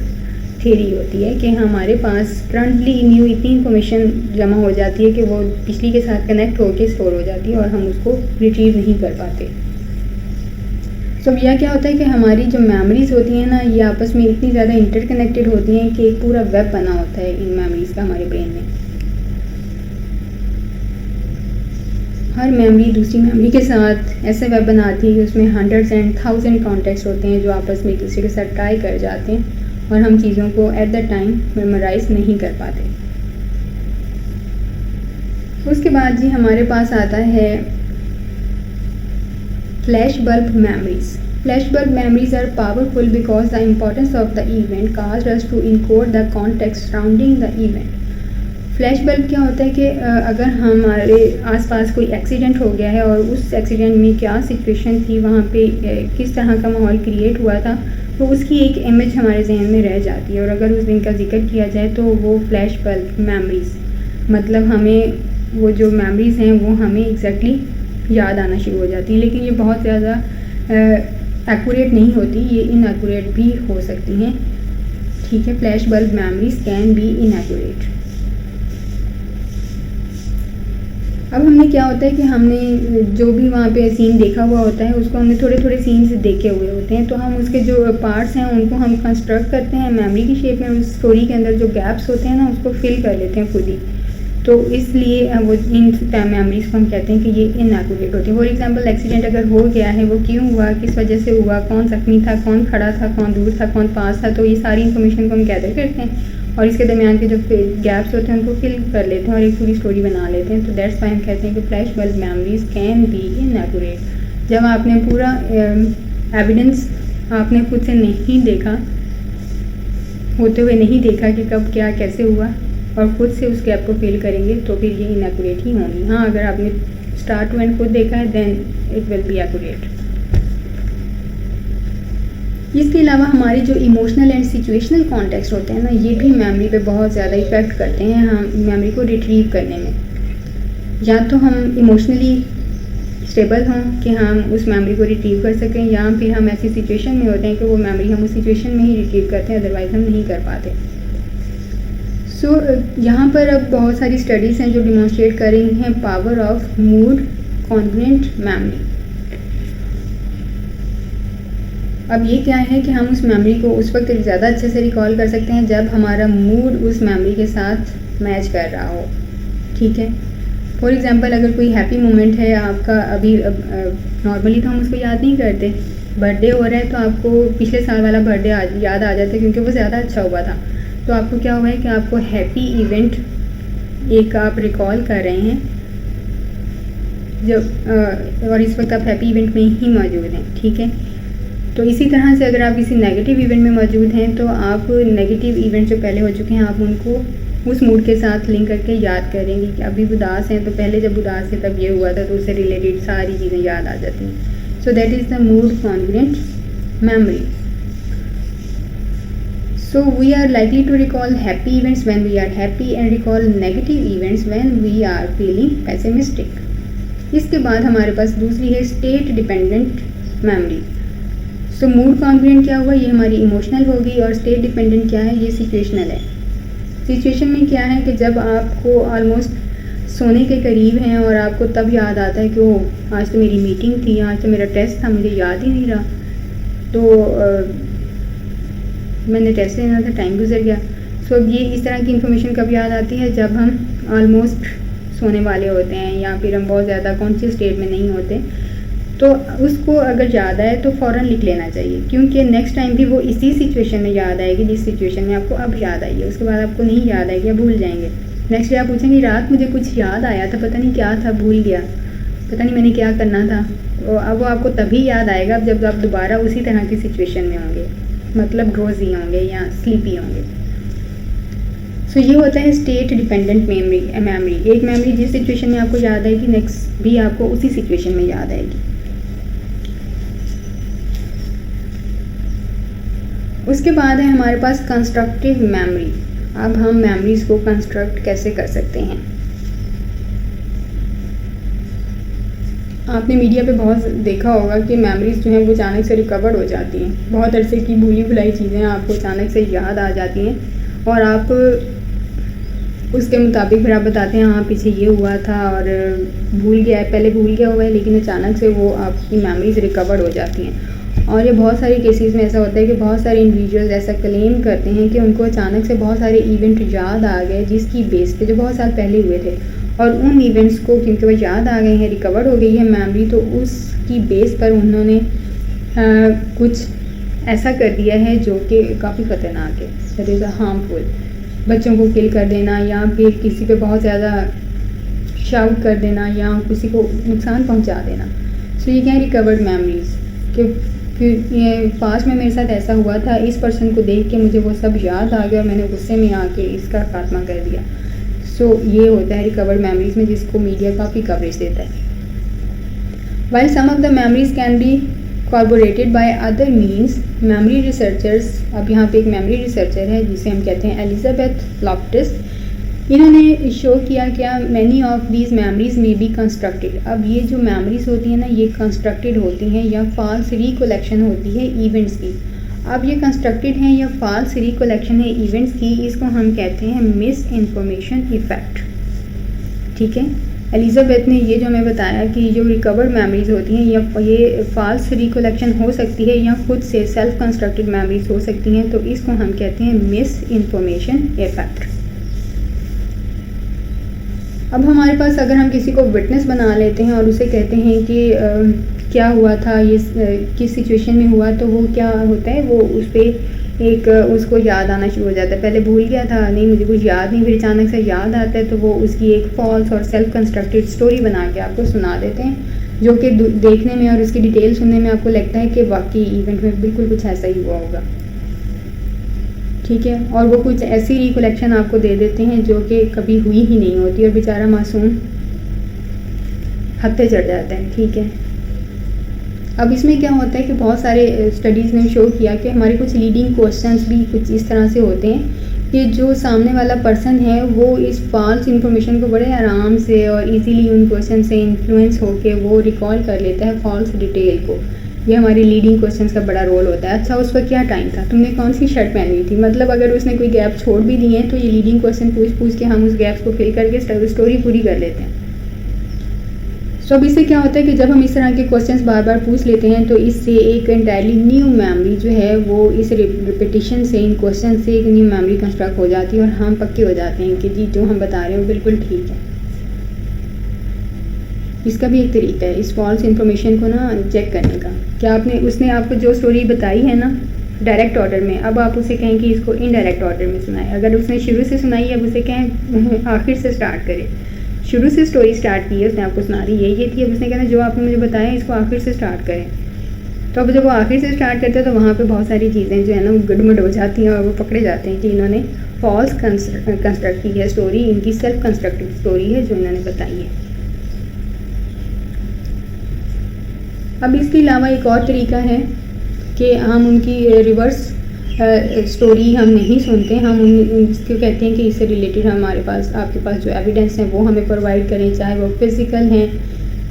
थ्योरी होती है कि हमारे पास करंटली न्यू इतनी इन्फॉर्मेशन जमा हो जाती है कि वो पिछली के साथ कनेक्ट होकर स्टोर हो जाती है और हम उसको रिट्रीव नहीं कर पाते। तो यह क्या होता है कि हमारी जो मेमोरीज़ होती हैं ना, ये आपस में इतनी ज़्यादा इंटरकनेक्टेड होती हैं कि एक पूरा वेब बना होता है इन मेमोरीज़ का हमारे ब्रेन में। हर मेमोरी दूसरी मेमोरी के साथ ऐसे वेब बनाती है कि उसमें हंड्रेड्स एंड थाउजेंड कॉन्टेक्ट्स होते हैं जो आपस में एक दूसरे के साथ ट्राई कर जाते हैं और हम चीज़ों को एट द टाइम मेमोराइज नहीं कर पाते। उसके बाद जी हमारे पास आता है flash bulb memories. Flash bulb memories are powerful because the importance of the event caused us to encode the context surrounding the event। Flash bulb क्या होता है कि अगर हमारे आसपास कोई एक्सीडेंट हो गया है और उस एक्सीडेंट में क्या सिचुएशन थी, वहाँ पे किस तरह का माहौल क्रिएट हुआ था, तो उसकी एक इमेज हमारे जहन में रह जाती है। और अगर उस दिन का जिक्र किया जाए तो वो फ्लैश बल्ब मेमोरीज़, मतलब हमें वो जो मेमोरीज़ हैं वो हमें एग्जैक्टली याद आना शुरू हो जाती है। लेकिन ये बहुत ज़्यादा एक्यूरेट नहीं होती, ये इनएक्यूरेट भी हो सकती हैं। ठीक है, flash bulb memories can B inaccurate. अब हमने क्या होता है कि हमने जो भी वहाँ पे सीन देखा हुआ होता है उसको हमने थोड़े थोड़े सीन्स देखे हुए होते हैं, तो हम उसके जो पार्ट्स हैं उनको हम कंस्ट्रक्ट करते हैं मेमोरी की शेप में। उस स्टोरी के अंदर जो गैप्स होते हैं ना उसको फिल कर लेते हैं खुद ही। तो इसलिए वो इन मेमोरीज़ को हम कहते हैं कि ये इनएक्यूरेट होती है। फॉर एग्जांपल एक्सीडेंट अगर हो गया है, वो क्यों हुआ, किस वजह से हुआ, कौन जख्मी था, कौन खड़ा था, कौन दूर था, कौन पास था, तो ये सारी इन्फॉर्मेशन को हम गैदर करते हैं और इसके दरमियान के जो गैप्स होते हैं उनको फिल कर लेते हैं और एक पूरी स्टोरी बना लेते हैं। तो दैट्स वाई हम कहते हैं कि flash bulb memories can B inaccurate. जब आपने पूरा एविडेंस आपने खुद से नहीं देखा, होते हुए नहीं देखा कि कब क्या कैसे हुआ, और खुद से उस गैप को फिल करेंगे तो फिर ये इनएक्यूरेट ही होंगी। हाँ, अगर आपने स्टार्ट टू एंड खुद देखा है then it will be accurate. इसके अलावा हमारे जो इमोशनल एंड सिचुएशनल कॉन्टेक्स्ट होते हैं ना, ये भी मेमोरी पे बहुत ज़्यादा इफ़ेक्ट करते हैं हम मेमोरी को रिट्रीव करने में। या तो हम इमोशनली स्टेबल हों कि हम उस मेमोरी को रिट्रीव कर सकें, या फिर हम ऐसी सिचुएशन में होते हैं कि वो मेमोरी हम उस सिचुएशन में ही रिट्रीव करते हैं, अदरवाइज़ हम नहीं कर पाते। सो यहाँ पर अब बहुत सारी स्टडीज़ हैं जो डिमॉन्स्ट्रेट कर रही हैं power of mood congruent memory. अब ये क्या है कि हम उस मेमोरी को उस वक्त ज़्यादा अच्छे से रिकॉल कर सकते हैं जब हमारा मूड उस मेमोरी के साथ मैच कर रहा हो। ठीक है, फॉर एग्जांपल अगर कोई हैप्पी मोमेंट है आपका, अभी नॉर्मली तो हम उसको याद नहीं करते, बर्थडे हो रहा है तो आपको पिछले साल वाला बर्थडे याद आ जाता है क्योंकि वो ज़्यादा अच्छा हुआ था। तो आपको क्या हुआ है कि आपको हैप्पी इवेंट एक आप रिकॉल कर रहे हैं जब और इस वक्त आप हैप्पी इवेंट में ही मौजूद हैं। ठीक है, तो इसी तरह से अगर आप किसी नेगेटिव इवेंट में मौजूद हैं तो आप नेगेटिव इवेंट जो पहले हो चुके हैं आप उनको उस मूड के साथ लिंक करके याद करेंगे कि अभी उदास हैं तो पहले जब उदास है तब ये हुआ था, तो उससे रिलेटेड सारी चीज़ें याद आ जाती हैं। सो that is the mood congruent memory. So we are likely to recall happy events when we are happy and recall negative events when we are feeling pessimistic। इसके बाद हमारे पास दूसरी है state dependent memory. So mood congruent क्या हुआ, ये हमारी emotional होगी, और स्टेट डिपेंडेंट क्या है, ये सिचुएशनल है। सिचुएशन में क्या है कि जब आपको ऑलमोस्ट सोने के करीब हैं और आपको तब याद आता है कि ओह आज तो मेरी मीटिंग थी, आज तो मेरा टेस्ट था, मुझे याद ही नहीं रहा, तो मैंने टेस्ट लेना था, टाइम गुजर गया। सो ये इस तरह की इन्फॉर्मेशन कब याद आती है, जब हम ऑलमोस्ट सोने वाले होते हैं या फिर हम बहुत ज़्यादा कॉन्शियस स्टेट में नहीं होते। तो उसको अगर याद आए तो फ़ौरन लिख लेना चाहिए, क्योंकि नेक्स्ट टाइम भी वो इसी सिचुएशन में याद आएगी जिस सिचुएशन में आपको अब याद आई है। उसके बाद आपको नहीं याद आएगी, आप भूल जाएंगे। नेक्स्ट डे आप पूछेंगे रात मुझे कुछ याद आया था, पता नहीं क्या था, भूल गया, पता नहीं मैंने क्या करना था। तो अब वो आपको तभी याद आएगा जब आप दोबारा उसी तरह की सिचुएशन में होंगे, मतलब ड्रोजी होंगे या स्लीपी होंगे। सो ये होता है स्टेट डिपेंडेंट मेमोरी। एक मेमोरी जिस सिचुएशन में आपको याद आएगी नेक्स्ट भी आपको उसी सिचुएशन में याद आएगी। उसके बाद है हमारे पास कंस्ट्रक्टिव मेमोरी। अब हम मेमोरीज को कंस्ट्रक्ट कैसे कर सकते हैं। आपने मीडिया पे बहुत देखा होगा कि मेमोरीज़ जो हैं वो अचानक से रिकवर हो जाती हैं। बहुत अरसे की भूली भुलाई चीज़ें आपको अचानक से याद आ जाती हैं और आप उसके मुताबिक फिर आप बताते हैं हाँ पीछे ये हुआ था और भूल गया है, पहले भूल गया हुआ है, लेकिन अचानक से वो आपकी मेमोरीज़ रिकवर हो जाती हैं। और ये बहुत सारे केसेस में ऐसा होता है कि बहुत सारे इंडिविजुअल्स ऐसा क्लेम करते हैं कि उनको अचानक से बहुत सारे इवेंट याद आ गए जिसकी बेस पे जो बहुत साल पहले हुए थे, और उन इवेंट्स को क्योंकि वो याद आ गए हैं, रिकवर हो गई है मेमोरी, तो उसकी बेस पर उन्होंने कुछ ऐसा कर दिया है जो कि काफ़ी ख़तरनाक है, दैट इज़ हार्मफुल। बच्चों को किल कर देना या फिर किसी पे बहुत ज़्यादा शाउट कर देना या किसी को नुकसान पहुंचा देना। सो ये क्या है रिकवर्ड मेमोरीज़ कि फिर ये पास्ट में मेरे साथ ऐसा हुआ था, इस पर्सन को देख के मुझे वो सब याद आ गया और मैंने गुस्से में आके इसका खात्मा कर दिया। सो ये होता है रिकवर्ड मेमोरीज़ में, जिसको मीडिया काफ़ी कवरेज देता है। While some of the memories can be corroborated by other means, memory researchers, अब यहाँ पे एक मेमोरी रिसर्चर है जिसे हम कहते हैं एलिजाबेथ लॉफ्टस, इन्होंने शो किया क्या मैनी ऑफ दीज मेमोरीज में बी कंस्ट्रक्टेड। अब ये जो मेमोरीज होती हैं ना ये कंस्ट्रक्टेड होती हैं या फॉल्स रिकलेक्शन होती है इवेंट्स की। अब ये कंस्ट्रक्टेड हैं या फॉल्स रिकलेक्शन है इवेंट्स की, इसको हम कहते हैं मिस इन्फॉर्मेशन इफ़ेक्ट। ठीक है, एलिजाबेथ ने ये जो हमें बताया कि जो रिकवर्ड मेमोरीज होती हैं या ये फॉल्स रिकलेक्शन हो सकती है या खुद से सेल्फ कंस्ट्रक्टेड मेमोरीज हो सकती हैं, तो इसको हम कहते हैं मिस इन्फॉर्मेशन इफ़ेक्ट। अब हमारे पास अगर हम किसी को विटनेस बना लेते हैं और उसे कहते हैं कि क्या हुआ था, ये किस सिचुएशन में हुआ, तो वो क्या होता है वो उस पर एक उसको याद आना शुरू हो जाता है। पहले भूल गया था, नहीं मुझे कुछ याद नहीं, फिर अचानक से याद आता है तो वो उसकी एक फॉल्स और सेल्फ कंस्ट्रक्टेड स्टोरी बना के आपको सुना देते हैं, जो कि देखने में और उसकी डिटेल सुनने में आपको लगता है कि वाकई इवेंट में बिल्कुल कुछ ऐसा ही हुआ होगा। ठीक है, और वो कुछ ऐसी रिकलेक्शन आपको दे देते हैं जो कि कभी हुई ही नहीं होती और बेचारा मासूम हत्थे चढ़ जाता है। ठीक है, अब इसमें क्या होता है कि बहुत सारे स्टडीज़ ने शो किया कि हमारे कुछ लीडिंग क्वेश्चंस भी कुछ इस तरह से होते हैं कि जो सामने वाला पर्सन है वो इस फॉल्स इन्फॉर्मेशन को बड़े आराम से और इजीली उन क्वेश्चन से इन्फ्लुएंस होकर वो रिकॉल कर लेता है फॉल्स डिटेल को। ये हमारे लीडिंग क्वेश्चंस का बड़ा रोल होता है। अच्छा, उस पर क्या टाइम था, तुमने कौन सी शर्ट पहनी थी, मतलब अगर उसने कोई गैप छोड़ भी दिए हैं तो ये लीडिंग क्वेश्चन पूछ के हम उस गैप्स को फिल करके स्टोरी पूरी कर लेते हैं। सो अब इससे क्या होता है कि जब हम इस तरह के क्वेश्चंस बार बार पूछ लेते हैं तो इससे एक एंटायरली न्यू मेमोरी जो है वो इस रिपीटिशन से, इन क्वेश्चन से एक न्यू मेमोरी कंस्ट्रक्ट हो जाती है और हम पक्के हो जाते हैं कि जी जो हम बता रहे हैं वो बिल्कुल ठीक है। इसका भी एक तरीका है इस फॉल्स इन्फॉर्मेशन को ना चेक करने का। क्या आपने उसने आपको जो स्टोरी बताई है ना डायरेक्ट ऑर्डर में, अब आप उसे कहें कि इसको इनडायरेक्ट ऑर्डर में सुनाए। अगर उसने शुरू से सुनाई है अब उसे कहें आखिर से स्टार्ट करें। शुरू से स्टोरी स्टार्ट की है उसने आपको सुना रही ये थी, अब उसने कहना जो आपने मुझे बताया इसको आखिर से स्टार्ट करें। तो अब जब वो आखिर से स्टार्ट करते हैं तो वहाँ पे बहुत सारी चीज़ें जो है ना वो गड़बड़ हो जाती हैं और वो पकड़े जाते हैं कि इन्होंने फॉल्स कंस्ट्रक्ट की है स्टोरी, इनकी सेल्फ कंस्ट्रक्टेड स्टोरी है जो इन्होंने बताई है। अब इसके अलावा एक और तरीका है कि हम उनकी रिवर्स स्टोरी हम नहीं सुनते, हम इसको कहते हैं कि इससे रिलेटेड हमारे पास आपके पास जो एविडेंस है वो हमें प्रोवाइड करें, चाहे वो फिज़िकल हैं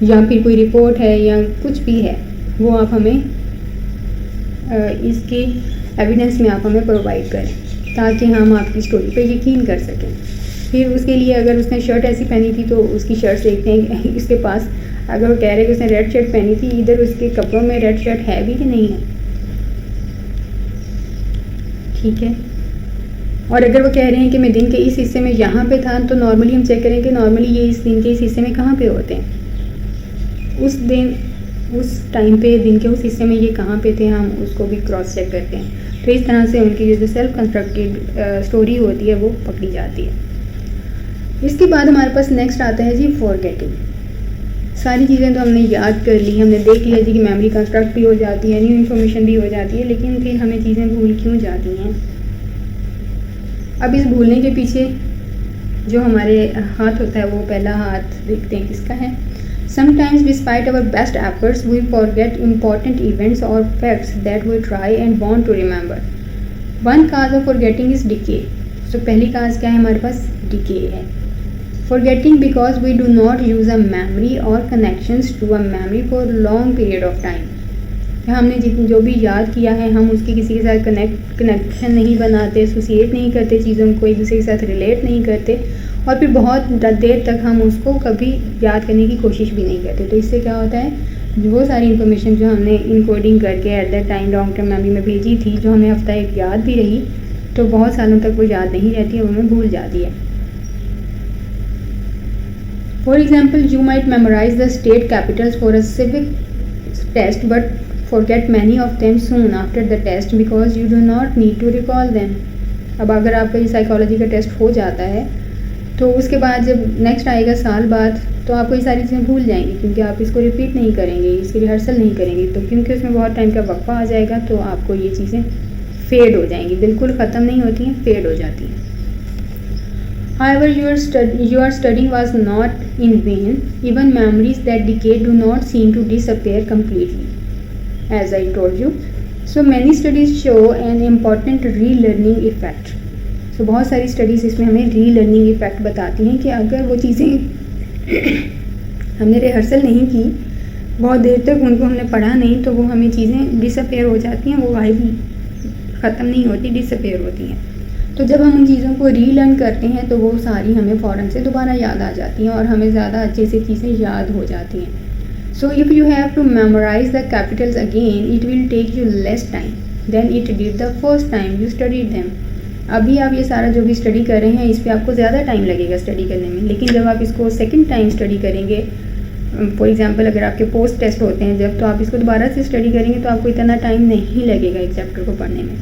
या फिर कोई रिपोर्ट है या कुछ भी है, वो आप हमें इसके एविडेंस में आप हमें प्रोवाइड करें ताकि हम आपकी स्टोरी पे यकीन कर सकें। फिर उसके लिए अगर उसने शर्ट ऐसी पहनी थी तो उसकी शर्ट देखते हैं इसके पास, अगर वो कह रहे हैं कि उसने रेड शर्ट पहनी थी, इधर उसके कपड़ों में रेड शर्ट है भी कि नहीं है। ठीक है, और अगर वो कह रहे हैं कि मैं दिन के इस हिस्से में यहाँ पे था, तो नॉर्मली हम चेक करें कि नॉर्मली ये इस दिन के इस हिस्से में कहाँ पे होते हैं, उस दिन उस टाइम पे दिन के उस हिस्से में ये कहाँ पे थे, हम उसको भी क्रॉस चेक करते हैं। तो इस तरह से उनकी जो सेल्फ कंस्ट्रक्टेड स्टोरी होती है वो पकड़ी जाती है। इसके बाद हमारे पास नेक्स्ट आता है जी फॉरगेटिंग। सारी चीज़ें तो हमने याद कर ली, हमने देख लिया जी कि मेमोरी कंस्ट्रक्ट भी हो जाती है, न्यू इन्फॉर्मेशन भी हो जाती है, लेकिन फिर हमें चीज़ें भूल क्यों जाती हैं। अब इस भूलने के पीछे जो हमारे हाथ होता है वो पहला हाथ देखते हैं किसका है। Sometimes despite our best efforts we forget important events or facts that we try and want to remember. One cause of forgetting is decay. तो पहली काज क्या है हमारे पास, डिके है। Forgetting because we do not use a memory or connections to a memory for long period of time. हमने जितनी जो भी याद किया है हम उसकी किसी के साथ कनेक्शन नहीं बनाते, एसोसिएट नहीं करते, चीज़ों को एक दूसरे के साथ रिलेट नहीं करते और फिर बहुत देर तक हम उसको कभी याद करने की कोशिश भी नहीं करते। तो इससे क्या होता है, वो सारी इन्फॉर्मेशन जो हमने इनकोडिंग करके at that time long term memory में भेजी थी, जो हमें हफ्ता एक याद भी रही, तो बहुत सालों तक वो याद नहीं रहती है, वो हमें भूल जाती है। For example, you might memorize the state capitals for a civic test but forget many of them soon after the test because you do not need to recall them. अब अगर आपका ये साइकोलॉजी का टेस्ट हो जाता है तो उसके बाद जब नेक्स्ट आएगा साल बाद तो आपको ये सारी चीज़ें भूल जाएंगी क्योंकि आप इसको रिपीट नहीं करेंगे, इसकी रिहर्सल नहीं करेंगे, तो क्योंकि उसमें बहुत टाइम का वक्फा आ जाएगा तो आपको ये चीज़ें फेड हो जाएंगी, बिल्कुल ख़त्म नहीं होती हैं, फेड हो जाती हैं। However, your studying was not in vain. Even memories that decay do not seem to disappear completely, as I told you. So many studies show an important relearning effect. So बहुत सारी studies इसमें हमें relearning effect बताती हैं कि अगर वो चीज़ें हमने रिहर्सल नहीं की, बहुत देर तक उनको हमने पढ़ा नहीं, तो वो हमें चीज़ें डिसअपेयर हो जाती हैं, वो गायब ख़त्म नहीं होती, डिसअपेयर होती हैं। तो जब हम उन चीज़ों को रीलर्न करते हैं तो वो सारी हमें फ़ौरन से दोबारा याद आ जाती हैं और हमें ज़्यादा अच्छे से चीज़ें याद हो जाती हैं। So if you have to memorise the capitals again it will take you less time than it did the first time you studied them. अभी आप ये सारा जो भी स्टडी कर रहे हैं इस पर आपको ज़्यादा टाइम लगेगा स्टडी करने में, लेकिन जब आप इसको सेकेंड टाइम स्टडी करेंगे, फॉर एग्जाम्पल अगर आपके पोस्ट टेस्ट होते हैं जब, तो आप इसको दोबारा से स्टडी करेंगे तो आपको इतना टाइम नहीं लगेगा एक चैप्टर को पढ़ने में।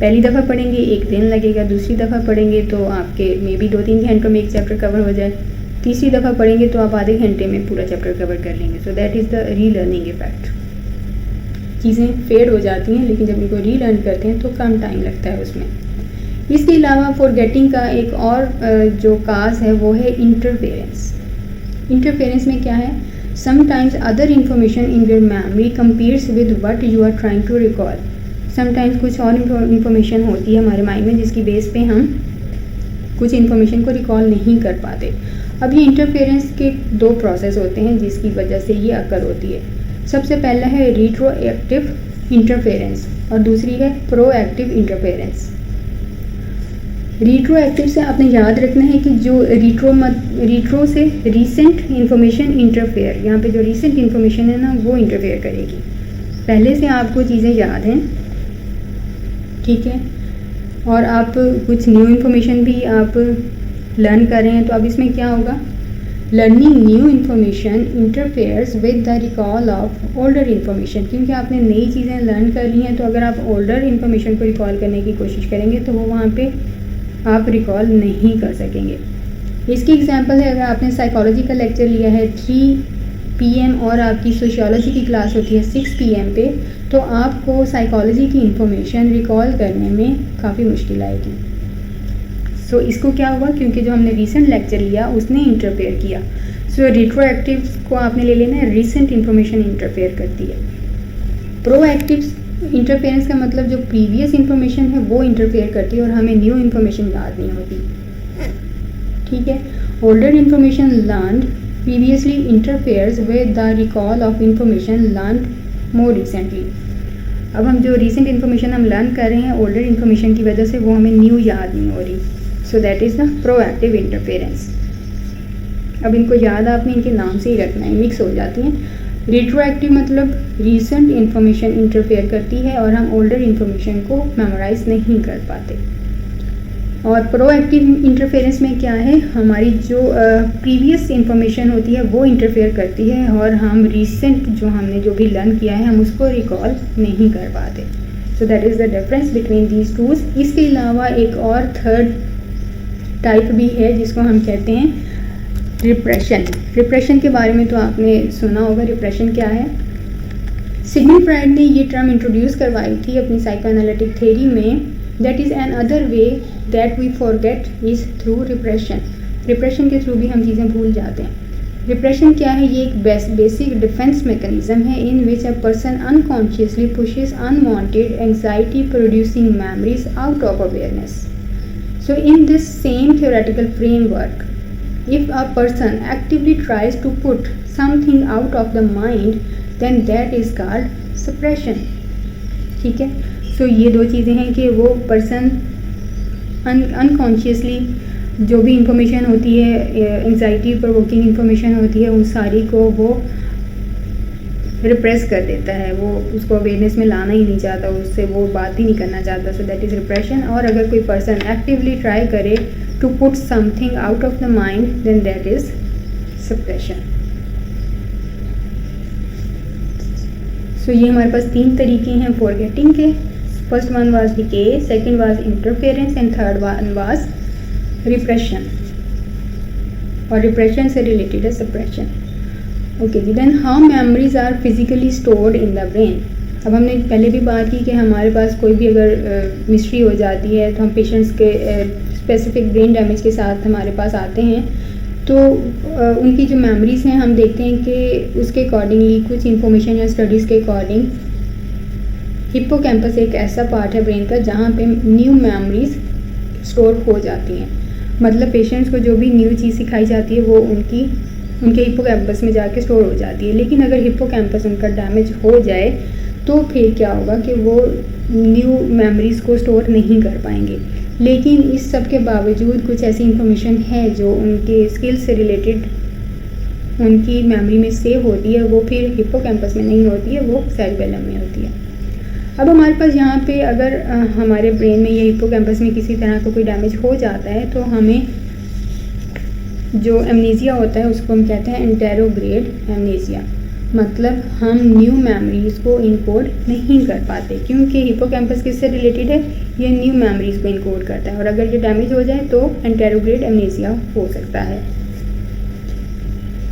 पहली दफ़ा पढ़ेंगे एक दिन लगेगा, दूसरी दफ़ा पढ़ेंगे तो आपके मे बी 2-3 घंटों में एक चैप्टर कवर हो जाए, तीसरी दफ़ा पढ़ेंगे तो आप आधे घंटे में पूरा चैप्टर कवर कर लेंगे। So that is the relearning effect. चीज़ें फेड हो जाती हैं लेकिन जब इनको रीलर्न करते हैं तो कम टाइम लगता है उसमें। इसके अलावा फॉरगेटिंग का एक और जो काज है वो है इंटरफेरेंस। इंटरफेरेंस में क्या है, sometimes other information in your memory compares with what you are trying to recall. Sometimes कुछ और इन्फॉर्मेशन होती है हमारे माइंड में जिसकी बेस पे हम कुछ इन्फॉर्मेशन को रिकॉल नहीं कर पाते। अब ये इंटरफेरेंस के 2 प्रोसेस होते हैं जिसकी वजह से ये अकर होती है। सबसे पहला है रिट्रोएक्टिव इंटरफेरेंस और दूसरी है प्रोएक्टिव इंटरफेरेंस। रिट्रोएक्टिव से आपने याद रखना है कि जो रिट्रो से रीसेंट इन्फॉर्मेशन इंटरफेयर, यहाँ पे जो रीसेंट इन्फॉर्मेशन है ना वो इंटरफेयर करेगी। पहले से आपको चीज़ें याद हैं, ठीक है, और आप कुछ न्यू इन्फॉर्मेशन भी आप लर्न कर रहे हैं, तो अब इसमें क्या होगा, learning new information interferes with the recall of older information. क्योंकि आपने नई चीज़ें लर्न कर ली हैं तो अगर आप ओल्डर इन्फॉर्मेशन को रिकॉल करने की कोशिश करेंगे तो वो वहाँ पे आप रिकॉल नहीं कर सकेंगे। इसकी एग्जांपल है, अगर आपने साइकोलॉजी का लेक्चर लिया है 3 PM और आपकी सोशियोलॉजी की क्लास होती है 6 PM पे, तो आपको साइकोलॉजी की इंफॉर्मेशन रिकॉल करने में काफ़ी मुश्किल आएगी। सो इसको क्या हुआ, क्योंकि जो हमने रीसेंट लेक्चर लिया उसने इंटरफेयर किया। सो रिट्रोएक्टिव को आपने ले लेना है, रीसेंट इन्फॉर्मेशन इंटरफेयर करती है। प्रोएक्टिव इंटरफेरेंस का मतलब जो प्रीवियस इन्फॉर्मेशन है वो इंटरफेयर करती है और हमें न्यू इन्फॉर्मेशन याद नहीं होती, ठीक है। Older information learned previously interferes with the recall of information learned more recently। अब हम जो recent information हम learn कर रहे हैं older information की वजह से वो हमें new याद नहीं हो रही। So that is the proactive interference। अब इनको याद आपने इनके नाम से ही रखना है, मिक्स हो जाती हैं। retroactive मतलब recent information interfere करती है और हम older information को memorize नहीं कर पाते। और प्रोएक्टिव इंटरफेरेंस में क्या है, हमारी जो प्रीवियस इंफॉर्मेशन होती है वो इंटरफेयर करती है और हम रीसेंट जो हमने जो भी लर्न किया है हम उसको रिकॉल नहीं कर पाते। सो that is the difference between these twos. इसके अलावा एक और थर्ड टाइप भी है जिसको हम कहते हैं रिप्रेशन। रिप्रेशन के बारे में तो आपने सुना होगा, रिप्रेशन क्या है। सिग्मंड फ्रायड ने ये टर्म इंट्रोड्यूस करवाई थी अपनी साइकोएनालिटिक थ्योरी में। That is another way that we forget is through repression. Repression के थ्रू भी हम चीज़ें भूल जाते हैं। रिप्रेशन क्या है, ये एक बेसिक डिफेंस मैकेनिज्म है in which a person unconsciously pushes unwanted anxiety producing memories out of awareness. So in this same theoretical framework If a person actively tries to put something out of the mind, then that is called suppression. ठीक है, सो ये दो चीज़ें हैं कि वो person unconsciously जो भी इंफॉर्मेशन होती है, एंजाइटी प्रोवोकिंग इंफॉर्मेशन होती है, उन सारी को वो रिप्रेस कर देता है, वो उसको अवेयरनेस में लाना ही नहीं चाहता, उससे वो बात ही नहीं करना चाहता, सो दैट इज़ रिप्रेशन. और अगर कोई पर्सन एक्टिवली ट्राई करे to put something out of the mind, then that is suppression. So ये हमारे पास 3 तरीके हैं फॉरगेटिंग के. First one was decay, second was interference and third one was repression. और रिप्रेशन से रिलेटेड है सप्रेशन. ओके जी, then how memories are physically stored in the brain. अब हमने पहले भी बात की कि हमारे पास कोई भी अगर मिस्ट्री हो जाती है तो हम पेशेंट्स के स्पेसिफिक ब्रेन डैमेज के साथ हमारे पास आते हैं, तो उनकी जो मेमोरीज़ हैं हम देखते हैं कि उसके अकॉर्डिंगली कुछ इंफॉर्मेशन या स्टडीज़ के अकॉर्डिंग हिप्पोकैम्पस एक ऐसा पार्ट है ब्रेन का जहाँ पे न्यू मेमोरीज स्टोर हो जाती हैं. मतलब पेशेंट्स को जो भी न्यू चीज़ सिखाई जाती है वो उनके हिप्पोकैम्पस में जाके स्टोर हो जाती है. लेकिन अगर हिप्पोकैम्पस उनका डैमेज हो जाए तो फिर क्या होगा कि वो न्यू मेमोरीज़ को स्टोर नहीं कर पाएंगे. लेकिन इस सब के बावजूद कुछ ऐसी इंफॉर्मेशन है जो उनके स्किल से रिलेटेड उनकी मेमोरी में सेव होती है, वो फिर हिप्पोकैम्पस में नहीं होती है, वो सेरिबेलम में होती है. अब हमारे पास यहाँ पे अगर हमारे ब्रेन में या हिप्पोकैम्पस में किसी तरह का कोई डैमेज हो जाता है तो हमें जो एमनेसिया होता है उसको हम कहते हैं एंटेरोग्रेड एमनेसिया. मतलब हम न्यू मेमोरीज़ को इनकोड नहीं कर पाते क्योंकि हिप्पोकैम्पस किससे रिलेटेड है, ये न्यू मेमोरीज़ को इनकोड करता है. और अगर ये डैमेज हो जाए तो एंटेरोग्रेड एमनेसिया हो सकता है.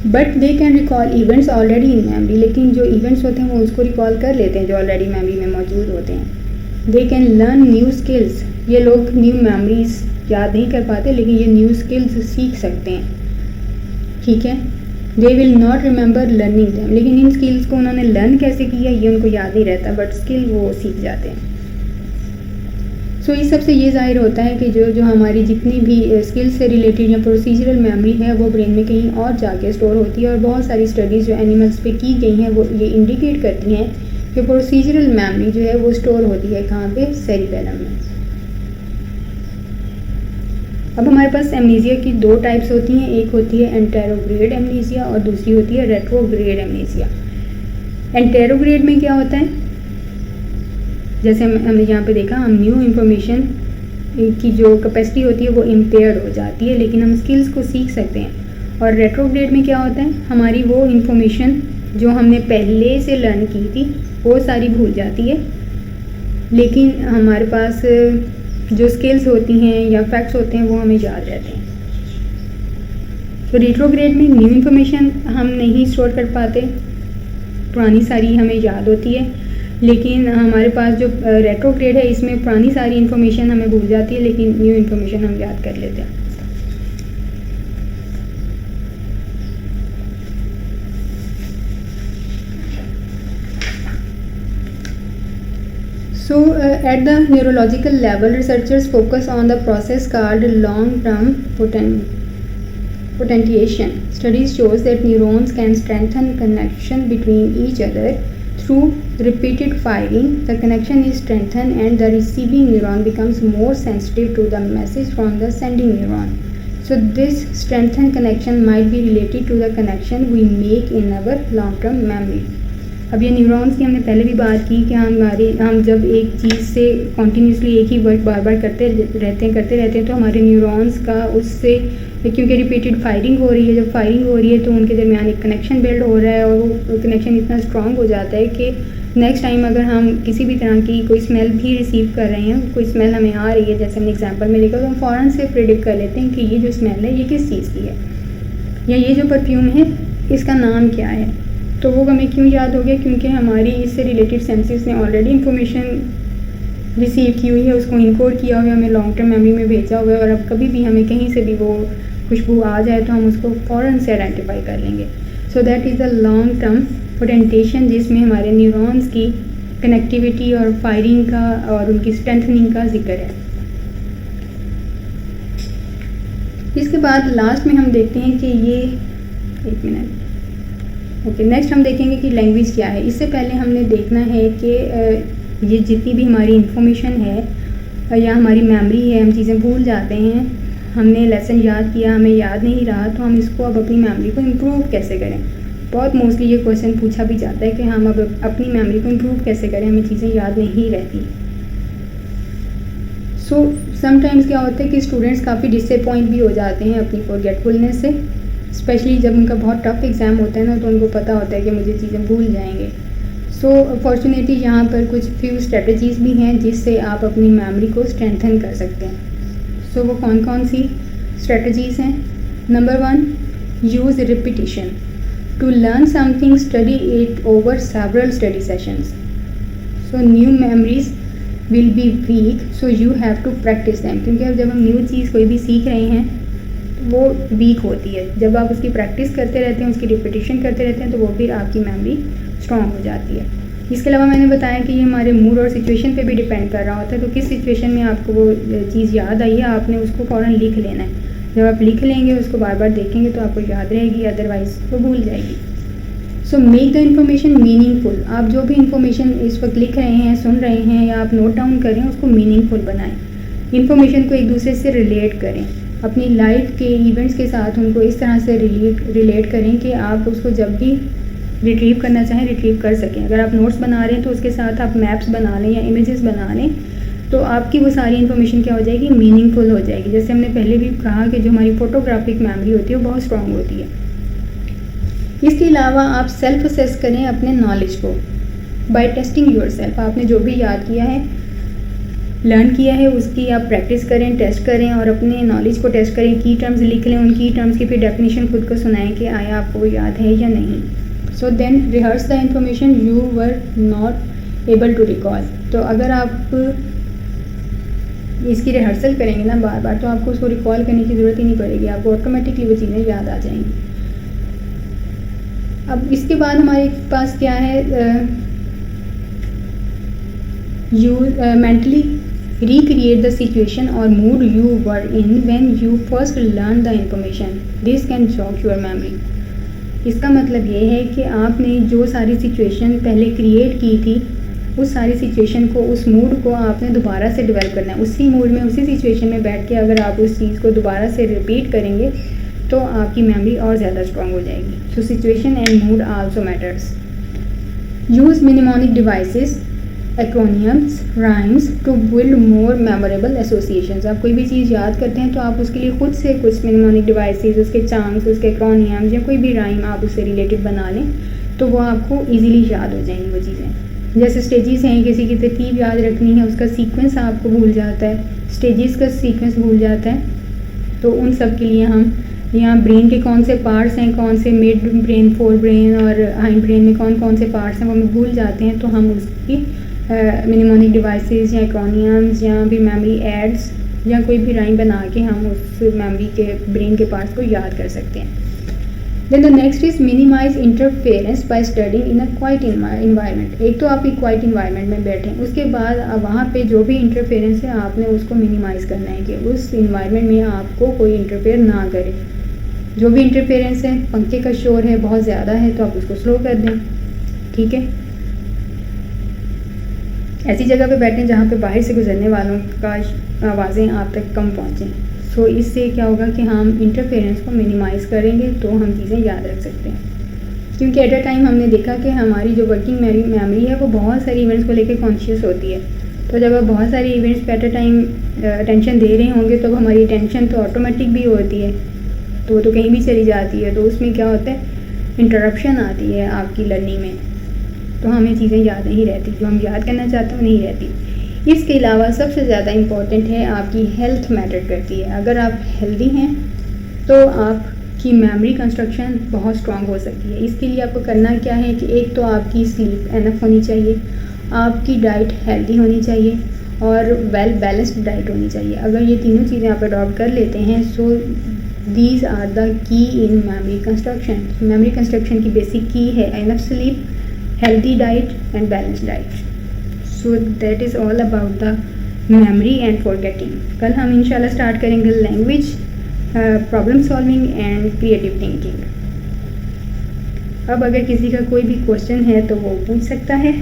But they can recall events already in memory. लेकिन जो इवेंट्स होते हैं वो उसको रिकॉल कर लेते हैं जो ऑलरेडी मेमोरी में मौजूद होते हैं. They can learn new skills. ये लोग न्यू मेमोरीज याद नहीं कर पाते लेकिन ये न्यू स्किल्स सीख सकते हैं. ठीक है, they will not remember learning them. लेकिन इन स्किल्स को उन्होंने लर्न कैसे किया ये उनको याद नहीं रहता, बट स्किल वो सीख जाते हैं. सो इस सब से ये जाहिर होता है कि जो हमारी जितनी भी स्किल्स से रिलेटेड या प्रोसीजरल मेमोरी है वो ब्रेन में कहीं और जाके स्टोर होती है. और बहुत सारी स्टडीज़ जो एनिमल्स पे की गई हैं वो ये इंडिकेट करती हैं कि प्रोसीजरल मेमोरी जो है वो स्टोर होती है कहाँ पे, सेरिबेलम में. अब हमारे पास एमनेसिया की 2 टाइप्स होती हैं. एक होती है एंटेरोग्रेड एमनेसिया और दूसरी होती है रेट्रोग्रेड एमनेसिया. एंटेरोग्रेड में क्या होता है, जैसे हमने यहाँ पे देखा, हम न्यू इन्फॉर्मेशन की जो कैपेसिटी होती है वो इम्पेयर्ड हो जाती है लेकिन हम स्किल्स को सीख सकते हैं. और रेट्रोग्रेड में क्या होता है, हमारी वो इन्फॉर्मेशन जो हमने पहले से लर्न की थी वो सारी भूल जाती है लेकिन हमारे पास जो स्किल्स होती हैं या फैक्ट्स होते हैं वो हमें याद रहते हैं. तो रेट्रोग्रेड में न्यू इन्फॉर्मेशन हम नहीं स्टोर कर पाते, पुरानी सारी हमें याद होती है. लेकिन हमारे पास जो रेट्रोग्रेड है इसमें पुरानी सारी इन्फॉर्मेशन हमें भूल जाती है लेकिन न्यू इन्फॉर्मेशन हम याद कर लेते हैं. So at the neurological level, researchers focus on the process called long-term potentiation. Studies shows that neurons can strengthen connection between each other through repeated firing. The connection is strengthened and the receiving neuron becomes more sensitive to the message from the sending neuron. So this strengthened connection might be related to the connection we make in our long-term memory. अब ये neurons की हमने पहले भी बात की कि हम जब एक चीज़ से कॉन्टीन्यूसली एक ही वर्क बार बार करते रहते हैं तो हमारे न्यूरॉन्स का उससे, क्योंकि रिपीटेड फायरिंग हो रही है, जब फायरिंग हो रही है तो उनके दरमियान एक कनेक्शन बिल्ड हो रहा है और वो कनेक्शन इतना स्ट्रॉन्ग हो जाता है कि नेक्स्ट टाइम अगर हम किसी भी तरह की कोई स्मेल भी रिसीव कर रहे हैं, कोई स्मेल हमें आ रही है, जैसे हमने एग्जांपल में देखा, तो हम फ़ौरन से प्रेडिक्ट कर लेते हैं कि ये जो स्मेल है ये किस चीज़ की है या ये जो परफ्यूम है इसका नाम क्या है. तो वो हमें क्यों याद हो गया, क्योंकि हमारी इससे रिलेटेड सेंसेस ने ऑलरेडी इन्फॉर्मेशन रिसीव की हुई है, उसको इनकोड किया हुआ है, हमें लॉन्ग टर्म मेमोरी में भेजा हुआ है और अब कभी भी हमें कहीं से भी वो खुशबू आ जाए तो हम उसको फ़ौरन से आइडेंटिफाई कर लेंगे. So that is the long term potentiation जिसमें हमारे न्यूरॉन्स की कनेक्टिविटी और फायरिंग का और उनकी स्ट्रेंथनिंग का जिक्र है. इसके बाद लास्ट में हम देखते हैं कि ये एक मिनट ओके नेक्स्ट हम देखेंगे कि लैंग्वेज क्या है। इससे पहले हमने देखना है कि ये जितनी भी हमारी इंफॉर्मेशन है या हमारी मेमोरी है, हम चीज़ें भूल जाते हैं, हमने लेसन याद किया हमें याद नहीं रहा, तो हम इसको अब अपनी मेमोरी को इम्प्रूव कैसे करें। बहुत मोस्टली ये क्वेश्चन पूछा भी जाता है कि हम अब अपनी मेमोरी को इम्प्रूव कैसे करें, हमें चीज़ें याद नहीं रहती। सो समटाइम्स क्या होता है कि स्टूडेंट्स काफ़ी डिसअपॉइंट भी हो जाते हैं अपनी फॉरगेटफुलनेस से, स्पेशली जब उनका बहुत टफ एग्ज़ाम होता है ना, तो उनको पता होता है कि मुझे चीज़ें भूल जाएंगे। सो फॉर्चुनेटली यहाँ पर कुछ फ्यू स्ट्रेटजीज़ भी हैं जिससे आप अपनी मेमोरी को स्ट्रेंथन कर सकते हैं। सो वो कौन कौन सी स्ट्रेटजीज़ हैं? Number 1, use repetition to learn something, study it over several study sessions. So new memories will be weak, so you have to practise them. क्योंकि अब जब हम न्यू चीज़ कोई भी सीख रहे हैं वो वीक होती है, जब आप उसकी प्रैक्टिस करते रहते हैं, उसकी रिपीटिशन करते रहते हैं, तो वो फिर आपकी मेमोरी स्ट्रॉन्ग हो जाती है। इसके अलावा मैंने बताया कि ये हमारे मूड और सिचुएशन पे भी डिपेंड कर रहा होता है। तो किस सिचुएशन में आपको वो चीज़ याद आई है, आपने उसको फ़ौरन लिख लेना है। जब आप लिख लेंगे, उसको बार बार देखेंगे तो आपको याद रहेगी, अदरवाइज़ वो भूल जाएगी। So make the information meaningful. आप जो भी इन्फॉर्मेशन इस वक्त लिख रहे हैं, सुन रहे हैं या आप नोट डाउन कर रहे हैं, उसको मीनिंगफुल बनाएं। इन्फॉर्मेशन को एक दूसरे से रिलेट करें, अपनी लाइफ के इवेंट्स के साथ उनको इस तरह से रिलेट करें कि आप उसको जब भी रिट्रीव करना चाहें रिट्रीव कर सकें। अगर आप नोट्स बना रहे हैं तो उसके साथ आप मैप्स बना लें या इमेजेस बना लें, तो आपकी वो सारी इन्फॉर्मेशन क्या हो जाएगी, मीनिंगफुल हो जाएगी। जैसे हमने पहले भी कहा कि जो हमारी फोटोग्राफिक मेमोरी होती है वो बहुत स्ट्रॉन्ग होती है। इसके अलावा आप सेल्फ असेस करें अपने नॉलेज को बाय टेस्टिंग योरसेल्फ। आपने जो भी याद किया है, लर्न किया है, उसकी आप प्रैक्टिस करें, टेस्ट करें और अपने नॉलेज को टेस्ट करें। की टर्म्स लिख लें, उन की टर्म्स की फिर डेफिनेशन खुद को सुनाएं कि आया आपको याद है या नहीं। So then rehearse the information you were not able to recall. तो अगर आप इसकी रिहर्सल करेंगे ना बार बार, तो आपको उसको रिकॉल करने की ज़रूरत ही नहीं पड़ेगी, आपको ऑटोमेटिकली वो चीज़ें याद आ जाएंगी। अब इसके बाद हमारे पास क्या है, you mentally recreate the situation or mood you were in when you first learned the information. This can jog your memory. इसका मतलब ये है कि आपने जो सारी सिचुएशन पहले क्रिएट की थी, उस सारी सिचुएशन को, उस मूड को आपने दोबारा से डेवलप करना है। उसी मूड में, उसी सिचुएशन में बैठ के अगर आप उस चीज़ को दोबारा से रिपीट करेंगे तो आपकी मेमोरी और ज़्यादा स्ट्रॉन्ग हो जाएगी। So situation and mood also matters. Use mnemonic devices, acronyms, rhymes to build more memorable associations. आप कोई भी चीज़ याद करते हैं तो आप उसके लिए खुद से कुछ मिनिमोनिक डिवाइसेस, उसके चांक्स, उसके एक्रोनियम्स या कोई भी राइम आप उससे रिलेटेड बना लें, तो वो आपको इजीली याद हो जाएंगी वो चीज़ें। जैसे स्टेजेस हैं, किसी की तरतीब याद रखनी है, उसका सीक्वेंस आपको भूल जाता है, स्टेजेस का सीक्वेंस भूल जाता है, तो उन सब के लिए हम यहाँ ब्रेन के कौन से पार्ट्स हैं, कौन से मिड ब्रेन, फोर ब्रेन और हाइंड ब्रेन में कौन कौन से पार्ट्स हैं वो हम भूल जाते हैं, तो हम उसकी मिनिमोनिक डिवाइसेस या एक्रोनियम्स या फिर मेमोरी एड्स या कोई भी राइम बना के हम उस मेमोरी के ब्रेन के पार्ट्स को याद कर सकते हैं। Then the next is minimise interference by studying in a quiet environment. एक तो आप एक क्वाइट इन्वायरमेंट में बैठें, उसके बाद वहाँ पे जो भी इंटरफेरेंस है आपने उसको मिनिमाइज़ करना है कि उस इन्वायरमेंट में आपको कोई इंटरफेयर ना करे। जो भी इंटरफेरेंस है, पंखे का शोर है बहुत ज़्यादा है तो आप उसको स्लो कर दें, ठीक है। ऐसी जगह पे बैठें जहाँ पे बाहर से गुजरने वालों का आवाज़ें आप तक कम पहुँचें। सो इससे क्या होगा कि हम इंटरफेरेंस को मिनिमाइज़ करेंगे तो हम चीज़ें याद रख सकते हैं। क्योंकि एट अ टाइम हमने देखा कि हमारी जो वर्किंग मेमोरी है वो बहुत सारी इवेंट्स को लेकर कॉन्शियस होती है। तो जब आप बहुत सारी इवेंट्स पे एट अ टाइम अटेंशन दे रहे होंगे तो हमारी अटेंशन तो ऑटोमेटिक भी होती है, तो कहीं भी चली जाती है, तो उसमें क्या होता है, इंटरप्शन आती है आपकी लर्निंग में, तो हमें चीज़ें याद नहीं रहती, जो हम याद करना चाहते हैं वो नहीं रहती। इसके अलावा सबसे ज़्यादा इम्पॉर्टेंट है आपकी हेल्थ मैटर करती है। अगर आप हेल्दी हैं तो आपकी मेमोरी कंस्ट्रक्शन बहुत स्ट्रॉन्ग हो सकती है। इसके लिए आपको करना क्या है कि एक तो आपकी स्लीप एनफ होनी चाहिए, आपकी डाइट हेल्दी होनी चाहिए और वेल बैलेंस्ड डाइट होनी चाहिए। अगर ये तीनों चीज़ें आप अडॉप्ट कर लेते हैं, so these are the key in memory construction. Memory construction की बेसिक की है enough sleep, healthy diet and balanced diet. So that is all about the memory and forgetting. कल हम इंशाल्लाह स्टार्ट करेंगे language problem solving and creative thinking. अब अगर किसी का कोई भी क्वेश्चन है तो वो पूछ सकता है।